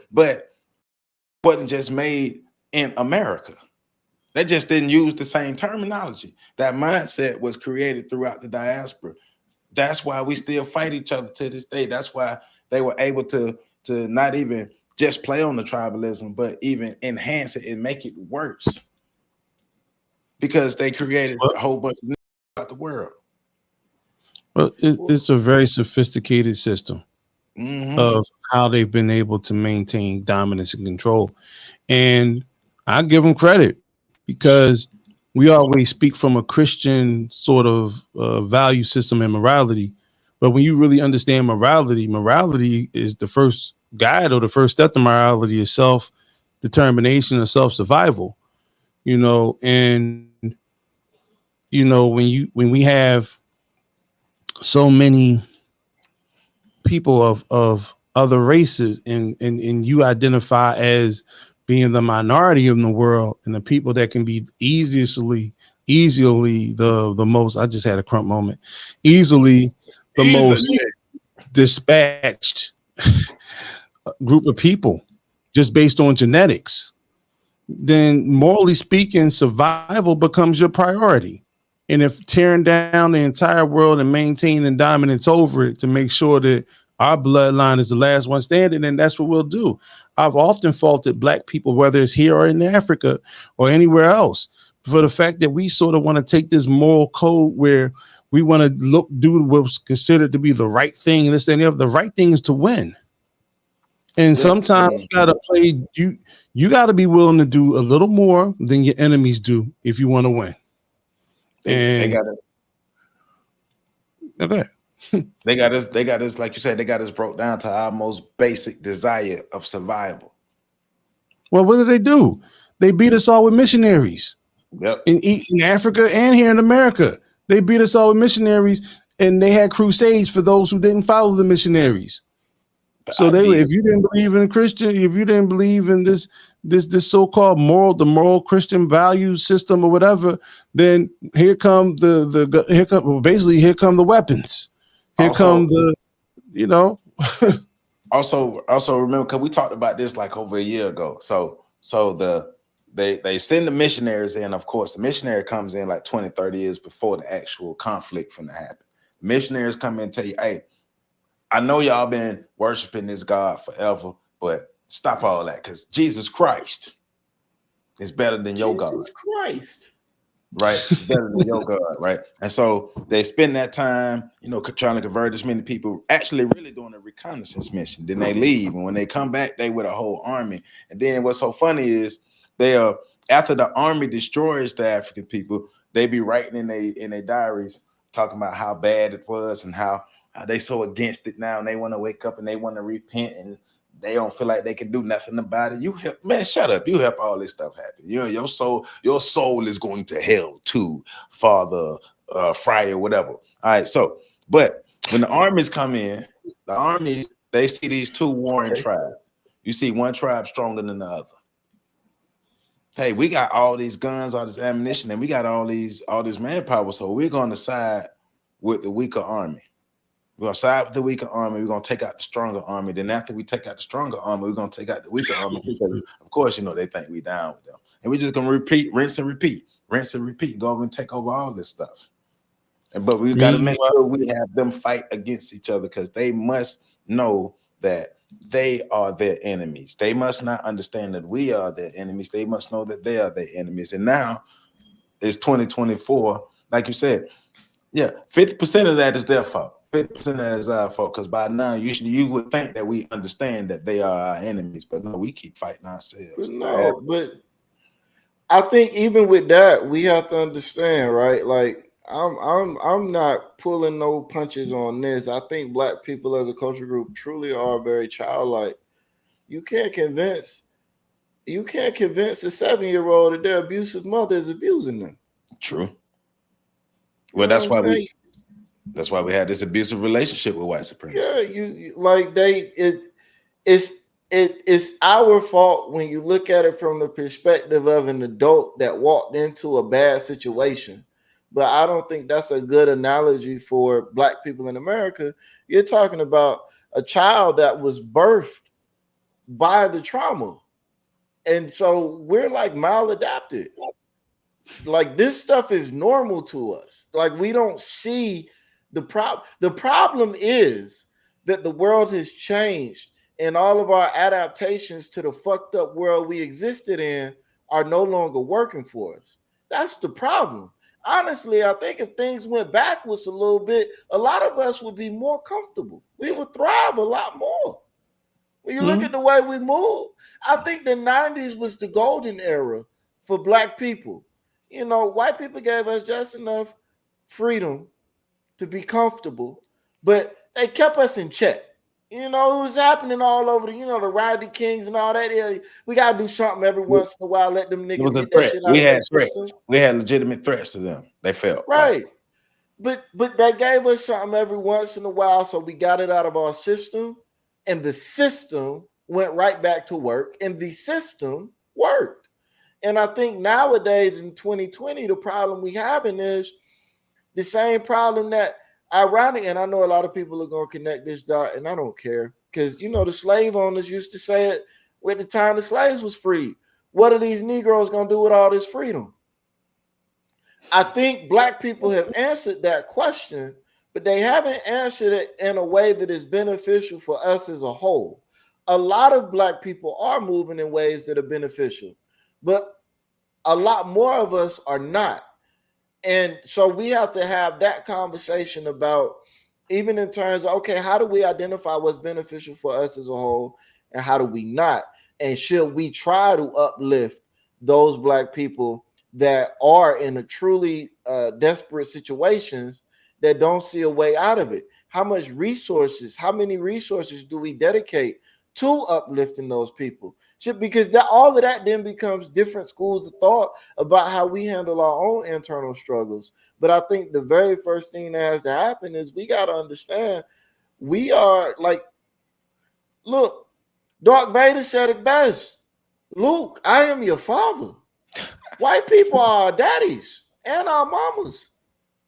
wasn't just made in America. They just didn't use the same terminology. That mindset was created throughout the diaspora. That's why we still fight each other to this day. That's why they were able to not even just play on the tribalism, but even enhance it and make it worse. Because they created a whole bunch of about the world. well, it's a very sophisticated system of how they've been able to maintain dominance and control. And I give them credit because we always speak from a Christian sort of value system and morality. But when you really understand morality, morality is the first guide, or the first step to morality is self-determination and self-survival. And when we have so many people of other races, and you identify as being the minority in the world, and the people that can be easily the most, I just had a crump moment, easily the most dispatched group of people just based on genetics, then morally speaking, survival becomes your priority. And if tearing down the entire world and maintaining dominance over it to make sure that our bloodline is the last one standing, then that's what we'll do. I've often faulted Black people, whether it's here or in Africa or anywhere else, for the fact that we sort of want to take this moral code where we want to do what's considered to be the right thing, and this and the other. The right thing is to win. And sometimes you gotta play. You gotta be willing to do a little more than your enemies do if you want to win. They And got it. okay. They got us, like you said, they got us broke down to our most basic desire of survival. Well, what do? They beat us all with missionaries. Yep. In Africa and here in America. They beat us all with missionaries, and they had crusades for those who didn't follow the missionaries. So if you didn't believe in Christian, if you didn't believe in this so-called moral Christian value system or whatever, then here come here come the weapons. Here come the, Also remember, because we talked about this like over a year ago. So they send the missionaries in. Of course, the missionary comes in like 20, 30 years before the actual conflict finna happen. Missionaries come in and tell you, hey, I know y'all been worshiping this God forever, but stop all that, because Jesus Christ is better than your God. Jesus Christ. Right? It's better than your God, right? And so they spend that time, trying to convert as many people, actually really doing a reconnaissance mission. Then they leave. And when they come back, they with a whole army. And then what's so funny is after the army destroys the African people, they be writing in their diaries, talking about how bad it was and how they so against it now, and they want to wake up and they want to repent, and they don't feel like they can do nothing about it. You help, man, shut up. You help all this stuff happen. Your soul is going to hell too, Father Friar, whatever. All right, so but when the armies come in, the armies, they see these two warring tribes. You see one tribe stronger than the other. Hey, we got all these guns, all this ammunition, and we got all this manpower, so we're going to side with the weaker army. We're going to side with the weaker army. We're going to take out the stronger army. Then after we take out the stronger army, we're going to take out the weaker army. Because of course, they think we down with them. And we're just going to repeat, rinse and repeat, go over and take over all this stuff. But we got to make sure we have them fight against each other, because they must know that they are their enemies. They must not understand that we are their enemies. They must know that they are their enemies. And now it's 2024. Like you said, yeah, 50% of that is their fault. 50% of that is our fault. Because by now, usually you would think that we understand that they are our enemies, but no, we keep fighting ourselves. But no, but I think even with that, we have to understand, right? Like I'm not pulling no punches on this. I think black people as a culture group truly are very childlike. You can't convince a 7-year-old that their abusive mother is abusing them. True. You Well, know that's what I'm why saying? that's why we had this abusive relationship with white supremacy. Yeah, you like it's our fault when you look at it from the perspective of an adult that walked into a bad situation. But I don't think that's a good analogy for black people in America. You're talking about a child that was birthed by the trauma. And so we're like maladapted. Like this stuff is normal to us. Like we don't see the problem. The problem is that the world has changed and all of our adaptations to the fucked up world we existed in are no longer working for us. That's the problem. Honestly, I think if things went backwards a little bit, a lot of us would be more comfortable. We would thrive a lot more. When you look at the way we move, I think the 90s was the golden era for black people. You know, white people gave us just enough freedom to be comfortable, but they kept us in check. You know, it was happening all over the, the Rodney Kings and all that. Yeah, we got to do something every once in a while, let them niggas get that shit out of their system. We had legitimate threats to them. They felt. Right. But they gave us something every once in a while, so we got it out of our system, and the system went right back to work, and the system worked. And I think nowadays in 2020, the problem we having is the same problem that, ironic, and I know a lot of people are going to connect this dot, and I don't care, because, the slave owners used to say it at the time the slaves was free. What are these Negroes going to do with all this freedom? I think black people have answered that question, but they haven't answered it in a way that is beneficial for us as a whole. A lot of black people are moving in ways that are beneficial, but a lot more of us are not. And so we have to have that conversation about, even in terms of, okay, how do we identify what's beneficial for us as a whole, and how do we not? And should we try to uplift those black people that are in a truly desperate situations that don't see a way out of it? How many resources do we dedicate to uplifting those people? Because all of that then becomes different schools of thought about how we handle our own internal struggles. But I think the very first thing that has to happen is we got to understand we are like, look, Darth Vader said it best. Luke, I am your father. White people are our daddies and our mamas,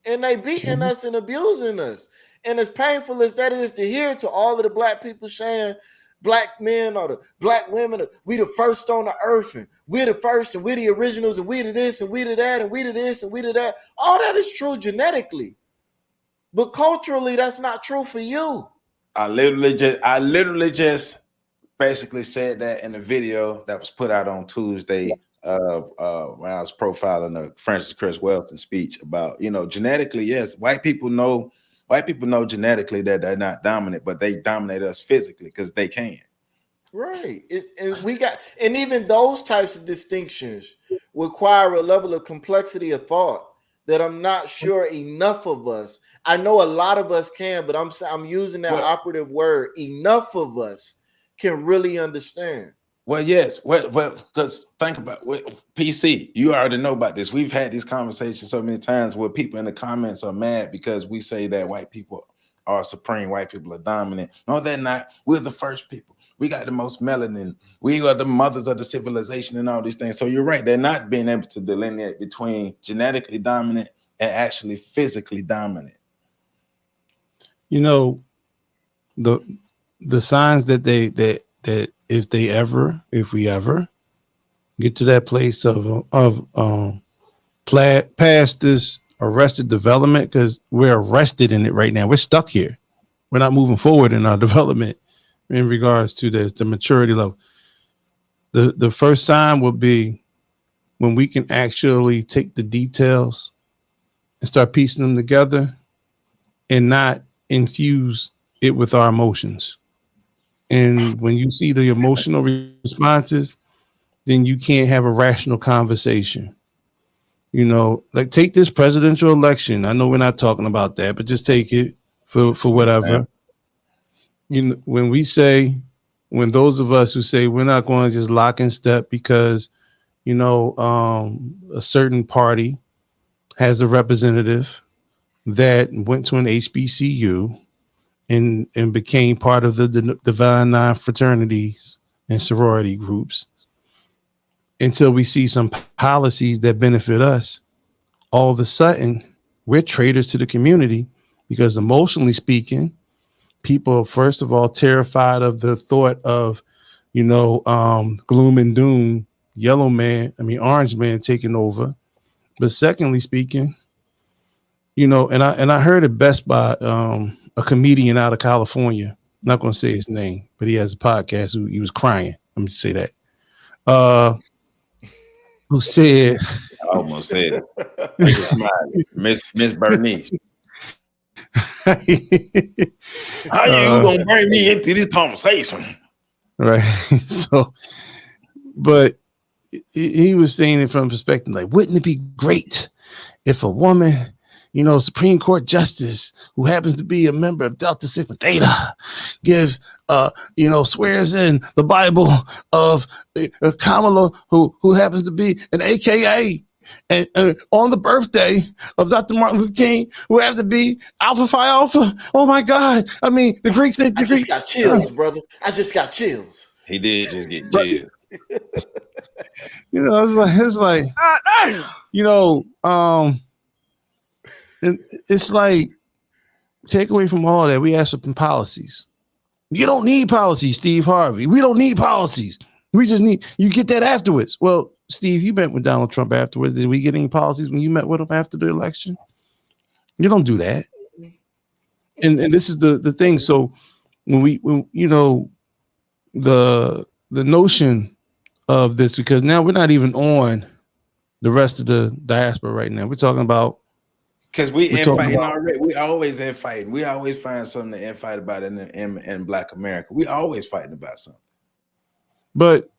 and they beating us and abusing us. And as painful as that is to hear, to all of the black people saying black men or the black women, we the first on the earth, and we're the first, and we're the originals, and we to this, and we to that, and we to this, and we to that. All that is true genetically, but culturally, that's not true for you. I literally just basically said that in a video that was put out on Tuesday when I was profiling the Francis Chris Wellington speech about, genetically, yes, white people know genetically that they're not dominant, but they dominate us physically because they can. Right. And even those types of distinctions require a level of complexity of thought that I'm not sure enough of us. I know a lot of us can, but I'm using that operative word. Enough of us can really understand. Well, yes. Well, because think about PC. You already know about this. We've had these conversations so many times where people in the comments are mad because we say that white people are supreme, white people are dominant. No, they're not. We're the first people. We got the most melanin. We are the mothers of the civilization and all these things. So you're right. They're not being able to delineate between genetically dominant and actually physically dominant. The signs that if we ever get to that place of past this arrested development, because we're arrested in it right now. We're stuck here. We're not moving forward in our development in regards to the maturity level. The first sign would be when we can actually take the details and start piecing them together and not infuse it with our emotions. And when you see the emotional responses, then you can't have a rational conversation. You know, like take this presidential election. I know we're not talking about that, but just take it for whatever. You know, when those of us who say we're not going to just lock in step because, you know, a certain party has a representative that went to an HBCU and became part of the Divine Nine fraternities and sorority groups, until we see some policies that benefit us, all of a sudden we're traitors to the community, because emotionally speaking, people are first of all terrified of the thought of, you know, gloom and doom, orange man taking over. But secondly speaking, you know, and I heard it best by a comedian out of California. I'm not going to say his name, but he has a podcast. He was crying. Let me say that. Who said? I almost said it. Make it smiley. Miss Bernice. How you gonna bring me into this conversation? Right. So, but he was saying it from a perspective like, wouldn't it be great if a woman, you know, Supreme Court justice who happens to be a member of Delta Sigma Theta gives, you know, swears in the Bible of Kamala, who happens to be an AKA, and on the birthday of Dr. Martin Luther King, who happens to be Alpha Phi Alpha. Oh my God! I mean, the Greeks. I just got chills, brother. I just got chills. He did just get chills. You know, it's like, you know, it's like, take away from all that, we ask for some policies. You don't need policies, Steve Harvey. We don't need policies. We just need, you get that afterwards. Well, Steve, you met with Donald Trump afterwards. Did we get any policies when you met with him after the election? You don't do that. And this is the thing. So when you know, the notion of this, because now we're not even on the rest of the diaspora right now. We're talking about, because we're infighting already. We always infighting. We always find something to infight about in Black America. We always fighting about something. But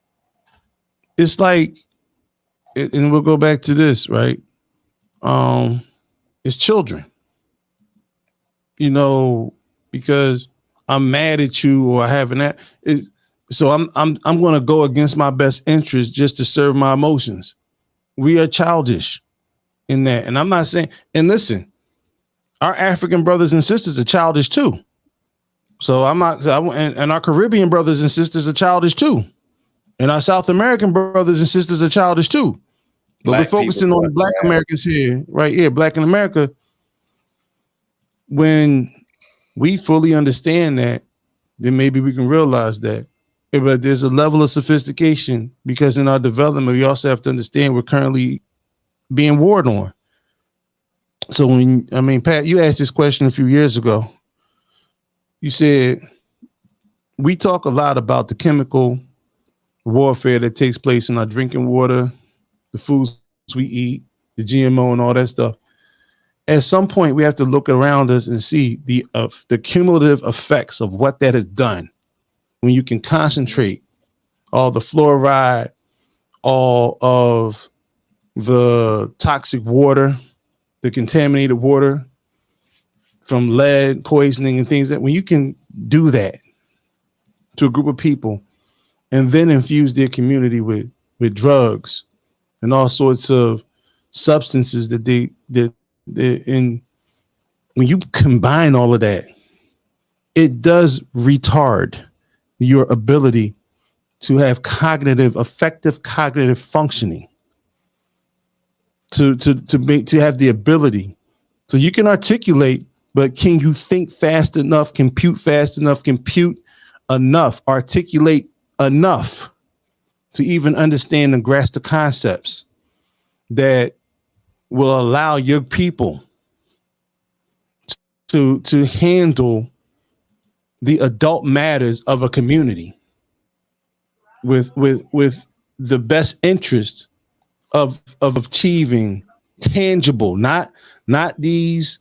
it's like, and we'll go back to this, right? It's children, you know, because I'm mad at you or I haven't that. So I'm going to go against my best interest just to serve my emotions. We are childish in that. And I'm not saying, and listen, our African brothers and sisters are childish too. So I'm not, and our Caribbean brothers and sisters are childish too. And our South American brothers and sisters are childish too. But we're focusing on Black Americans here, right here, Black in America. When we fully understand that, then maybe we can realize that. But there's a level of sophistication, because in our development, we also have to understand we're currently being warred on. So Pat, you asked this question a few years ago. You said, we talk a lot about the chemical warfare that takes place in our drinking water, the foods we eat, the GMO and all that stuff. At some point, we have to look around us and see the cumulative effects of what that has done. When you can concentrate all the fluoride, all of the toxic water, the contaminated water from lead poisoning and things, that when you can do that to a group of people and then infuse their community with drugs and all sorts of substances that they're in, when you combine all of that, it does retard your ability to have effective cognitive functioning, to have the ability. So you can articulate, but can you think fast enough, compute enough, articulate enough to even understand and grasp the concepts that will allow your people to handle the adult matters of a community with the best interest of achieving tangible, not these,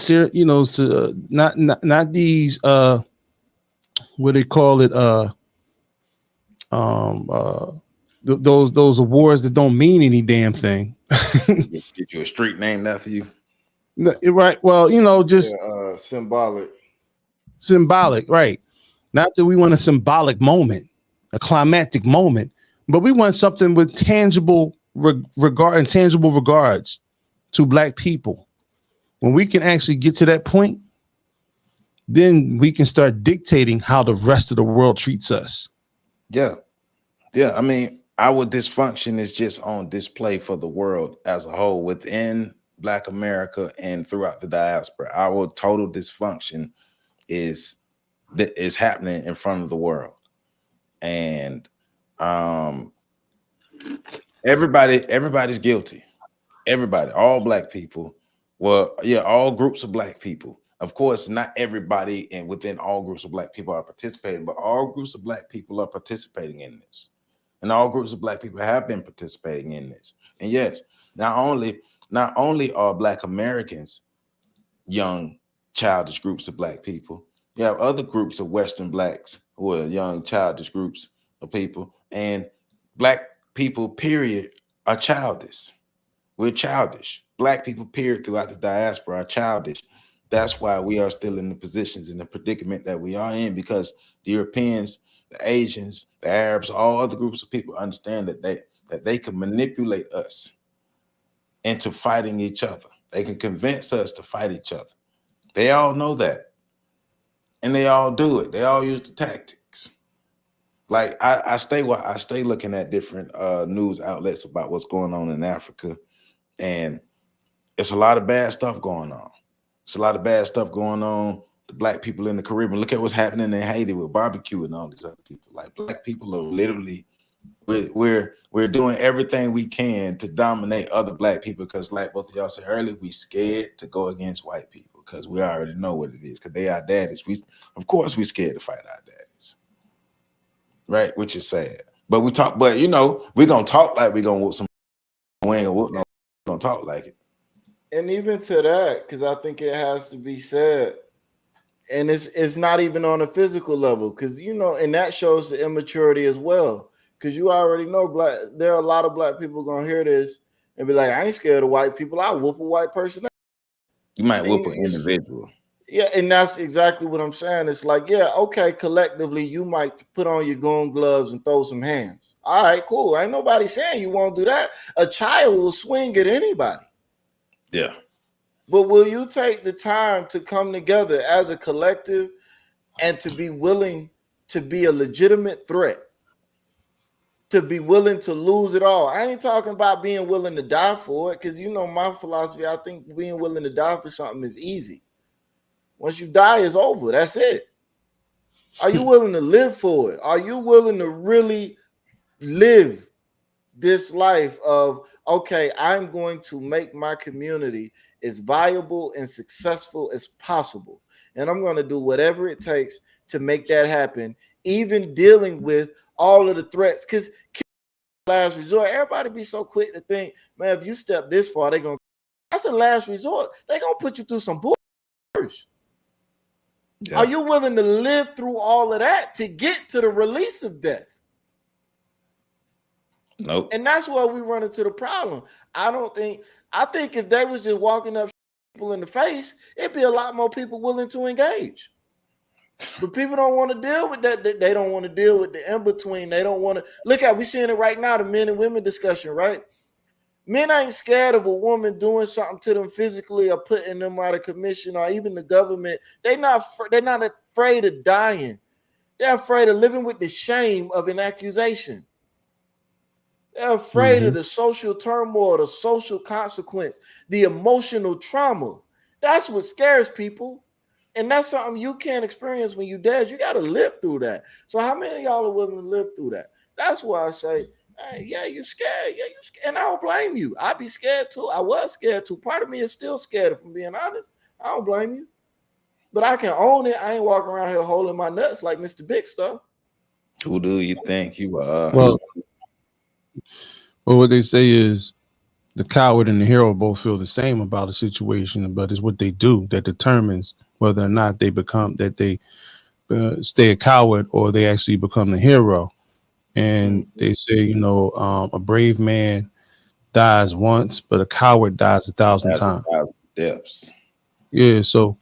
not these what they call it, those awards that don't mean any damn thing. Get you a street named after you. Right. Well, just symbolic. Symbolic, right? Not that we want a symbolic moment, a climactic moment, but we want something with tangible regard and tangible regards to Black people. When we can actually get to that point, then we can start dictating how the rest of the world treats us. Yeah. Yeah. I mean, our dysfunction is just on display for the world as a whole within Black America and throughout the diaspora. Our total dysfunction is happening in front of the world. And everybody's guilty. Everybody, all Black people. Well, yeah, all groups of Black people. Of course, not everybody and within all groups of Black people are participating, but all groups of Black people are participating in this. And all groups of Black people have been participating in this. And yes, not only are Black Americans young, childish groups of Black people, you have other groups of Western Blacks who are young, childish groups of people. And Black people, period, are childish. We're childish. Black people, period, throughout the diaspora are childish. That's why we are still in the positions, in the predicament that we are in, because the Europeans, the Asians, the Arabs, all other groups of people understand that they can manipulate us into fighting each other. They can convince us to fight each other. They all know that. And they all do it. They all use the tactics. Like I stay looking at different news outlets about what's going on in Africa. And it's a lot of bad stuff going on. It's a lot of bad stuff going on. The Black people in the Caribbean. Look at what's happening in Haiti with barbecue and all these other people. Like Black people are literally, we're doing everything we can to dominate other Black people, because like both of y'all said earlier, we scared to go against white people because we already know what it is, because they are daddies. Of course we scared to fight our daddies. Right? Which is sad. But we're gonna talk like we're gonna whoop some. We ain't gonna whoop no, we're gonna talk like it. And even to that, because I think it has to be said, and it's not even on a physical level, because and that shows the immaturity as well. Because you already know there are a lot of Black people gonna hear this and be like, I ain't scared of white people. I'll whoop a white person. You might whoop an individual. Yeah, and that's exactly what I'm saying. It's like, yeah, okay, collectively, you might put on your goon gloves and throw some hands. All right, cool. Ain't nobody saying you won't do that. A child will swing at anybody. Yeah. But will you take the time to come together as a collective and to be willing to be a legitimate threat? To be willing to lose it all? I ain't talking about being willing to die for it, because my philosophy, I think being willing to die for something is easy. Once you die, it's over. That's it. Are you willing to live for it? Are you willing to really live this life of, okay, I'm going to make my community as viable and successful as possible, and I'm going to do whatever it takes to make that happen, even dealing with all of the threats? Because last resort, everybody be so quick to think, man, if you step this far, that's a last resort. They're going to put you through some bullshit first. Yeah. Are you willing to live through all of that to get to the release of death? Nope. And that's where we run into the problem. I think if they was just walking up people in the face, it'd be a lot more people willing to engage. But people don't want to deal with that. They don't want to deal with the in-between. They don't want to look at, we're seeing it right now, the men and women discussion, right? Men ain't scared of a woman doing something to them physically or putting them out of commission, or even the government. They're not afraid of dying. They're afraid of living with the shame of an accusation. They're afraid of the social turmoil, the social consequence, the emotional trauma. That's what scares people. And that's something you can't experience when you're dead. You got to live through that. So how many of y'all are willing to live through that? That's why I say, hey, yeah, you're scared. Yeah, you're scared. And I don't blame you. I'd be scared too. I was scared too. Part of me is still scared, if I'm being honest. I don't blame you. But I can own it. I ain't walking around here holding my nuts like Mr. Big Stuff. Who do you think you are? Well, what they say is the coward and the hero both feel the same about a situation, but it's what they do that determines whether or not they stay a coward or they actually become the hero. And they say, a brave man dies once, but a coward dies 1,000 That's times. 1,000 deaths. Yeah. So,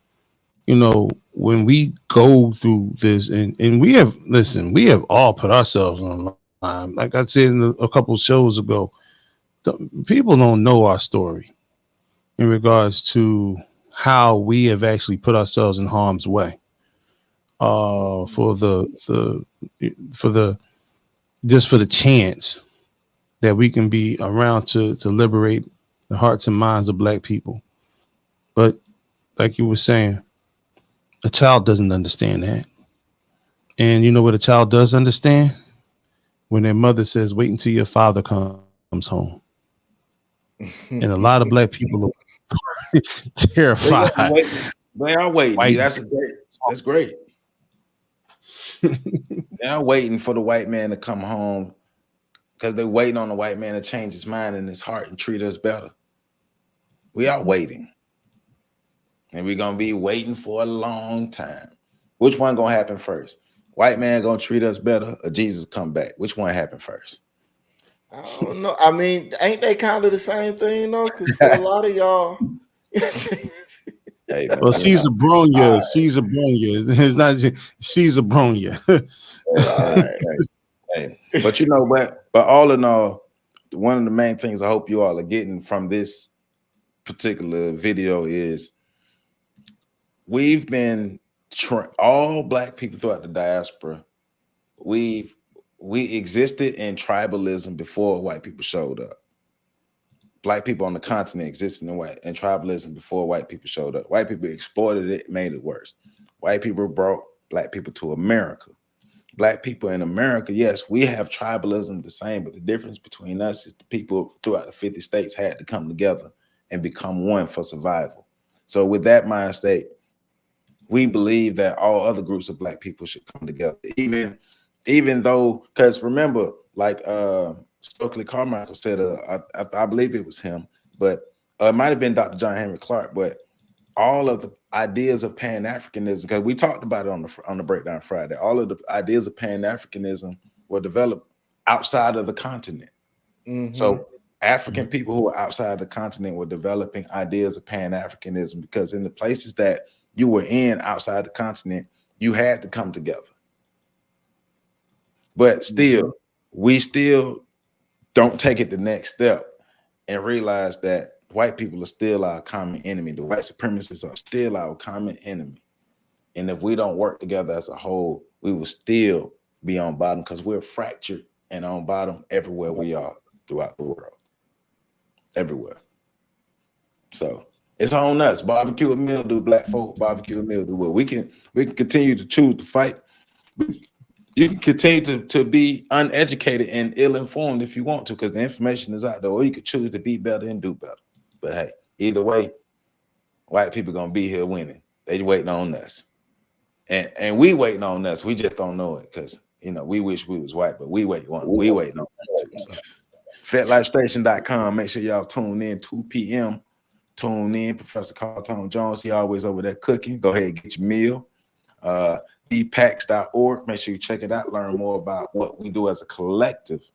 when we go through this, and we have all put ourselves on the line. Like I said a couple shows ago, people don't know our story in regards to how we have actually put ourselves in harm's way. For the just for the chance that we can be around to liberate the hearts and minds of Black people. But like you were saying, a child doesn't understand that. And you know what a child does understand? When their mother says, wait until your father comes home. And a lot of Black people are terrified. They are waiting. That's great. They're waiting for the white man to come home because they're waiting on the white man to change his mind and his heart and treat us better. We are waiting. And we're going to be waiting for a long time. Which one going to happen first? White man going to treat us better or Jesus come back? Which one happened first? I don't know. I mean, ain't they kind of the same thing, though? Because for a lot of y'all, Hey, well, Caesar Bronya. It's not Caesar Bronya. Hey. But but all in all, one of the main things I hope you all are getting from this particular video is we've been all Black people throughout the diaspora. We existed in tribalism before white people showed up. Black people on the continent existed in tribalism before white people showed up. White people exploited it, made it worse. White people brought Black people to America. Black people in America, yes, we have tribalism the same, but the difference between us is the people throughout the 50 states had to come together and become one for survival. So with that mind state, we believe that all other groups of Black people should come together, even though, because remember, like Stokely Carmichael said, I believe it was him, but it might have been Dr. John Henry Clark, but all of the ideas of Pan-Africanism, because we talked about it on the Breakdown Friday, all of the ideas of Pan-Africanism were developed outside of the continent. So African people who were outside the continent were developing ideas of Pan-Africanism because in the places that you were in outside the continent, you had to come together. But still, we still don't take it the next step and realize that white people are still our common enemy. The white supremacists are still our common enemy. And if we don't work together as a whole, we will still be on bottom because we're fractured and on bottom everywhere we are throughout the world. Everywhere. So it's on us. Barbecue and mildew, Black folk, barbecue and mildew. Well, we can continue to choose to fight. You can continue to be uneducated and ill-informed if you want to, because the information is out there, or you could choose to be better and do better. But hey, either way, white people gonna be here winning. They waiting on us. And we waiting on us. We just don't know it because we wish we was white, but we waiting on us too. So. FetLifeStation.com. Make sure y'all tune in 2 p.m. Tune in. Professor Carl Tone Jones, he always over there cooking. Go ahead and get your meal. dpax.org. Make sure you check it out. Learn more about what we do as a collective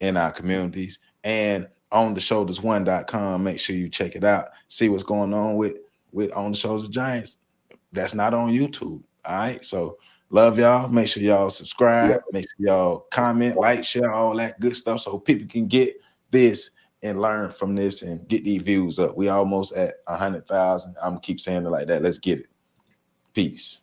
in our communities. And ontheshoulders1.com. Make sure you check it out. See what's going on with On the Shoulders of Giants. That's not on YouTube. All right. So love y'all. Make sure y'all subscribe. Make sure y'all comment, like, share, all that good stuff so people can get this and learn from this and get these views up. We almost at 100,000. I'm gonna keep saying it like that. Let's get it. Peace.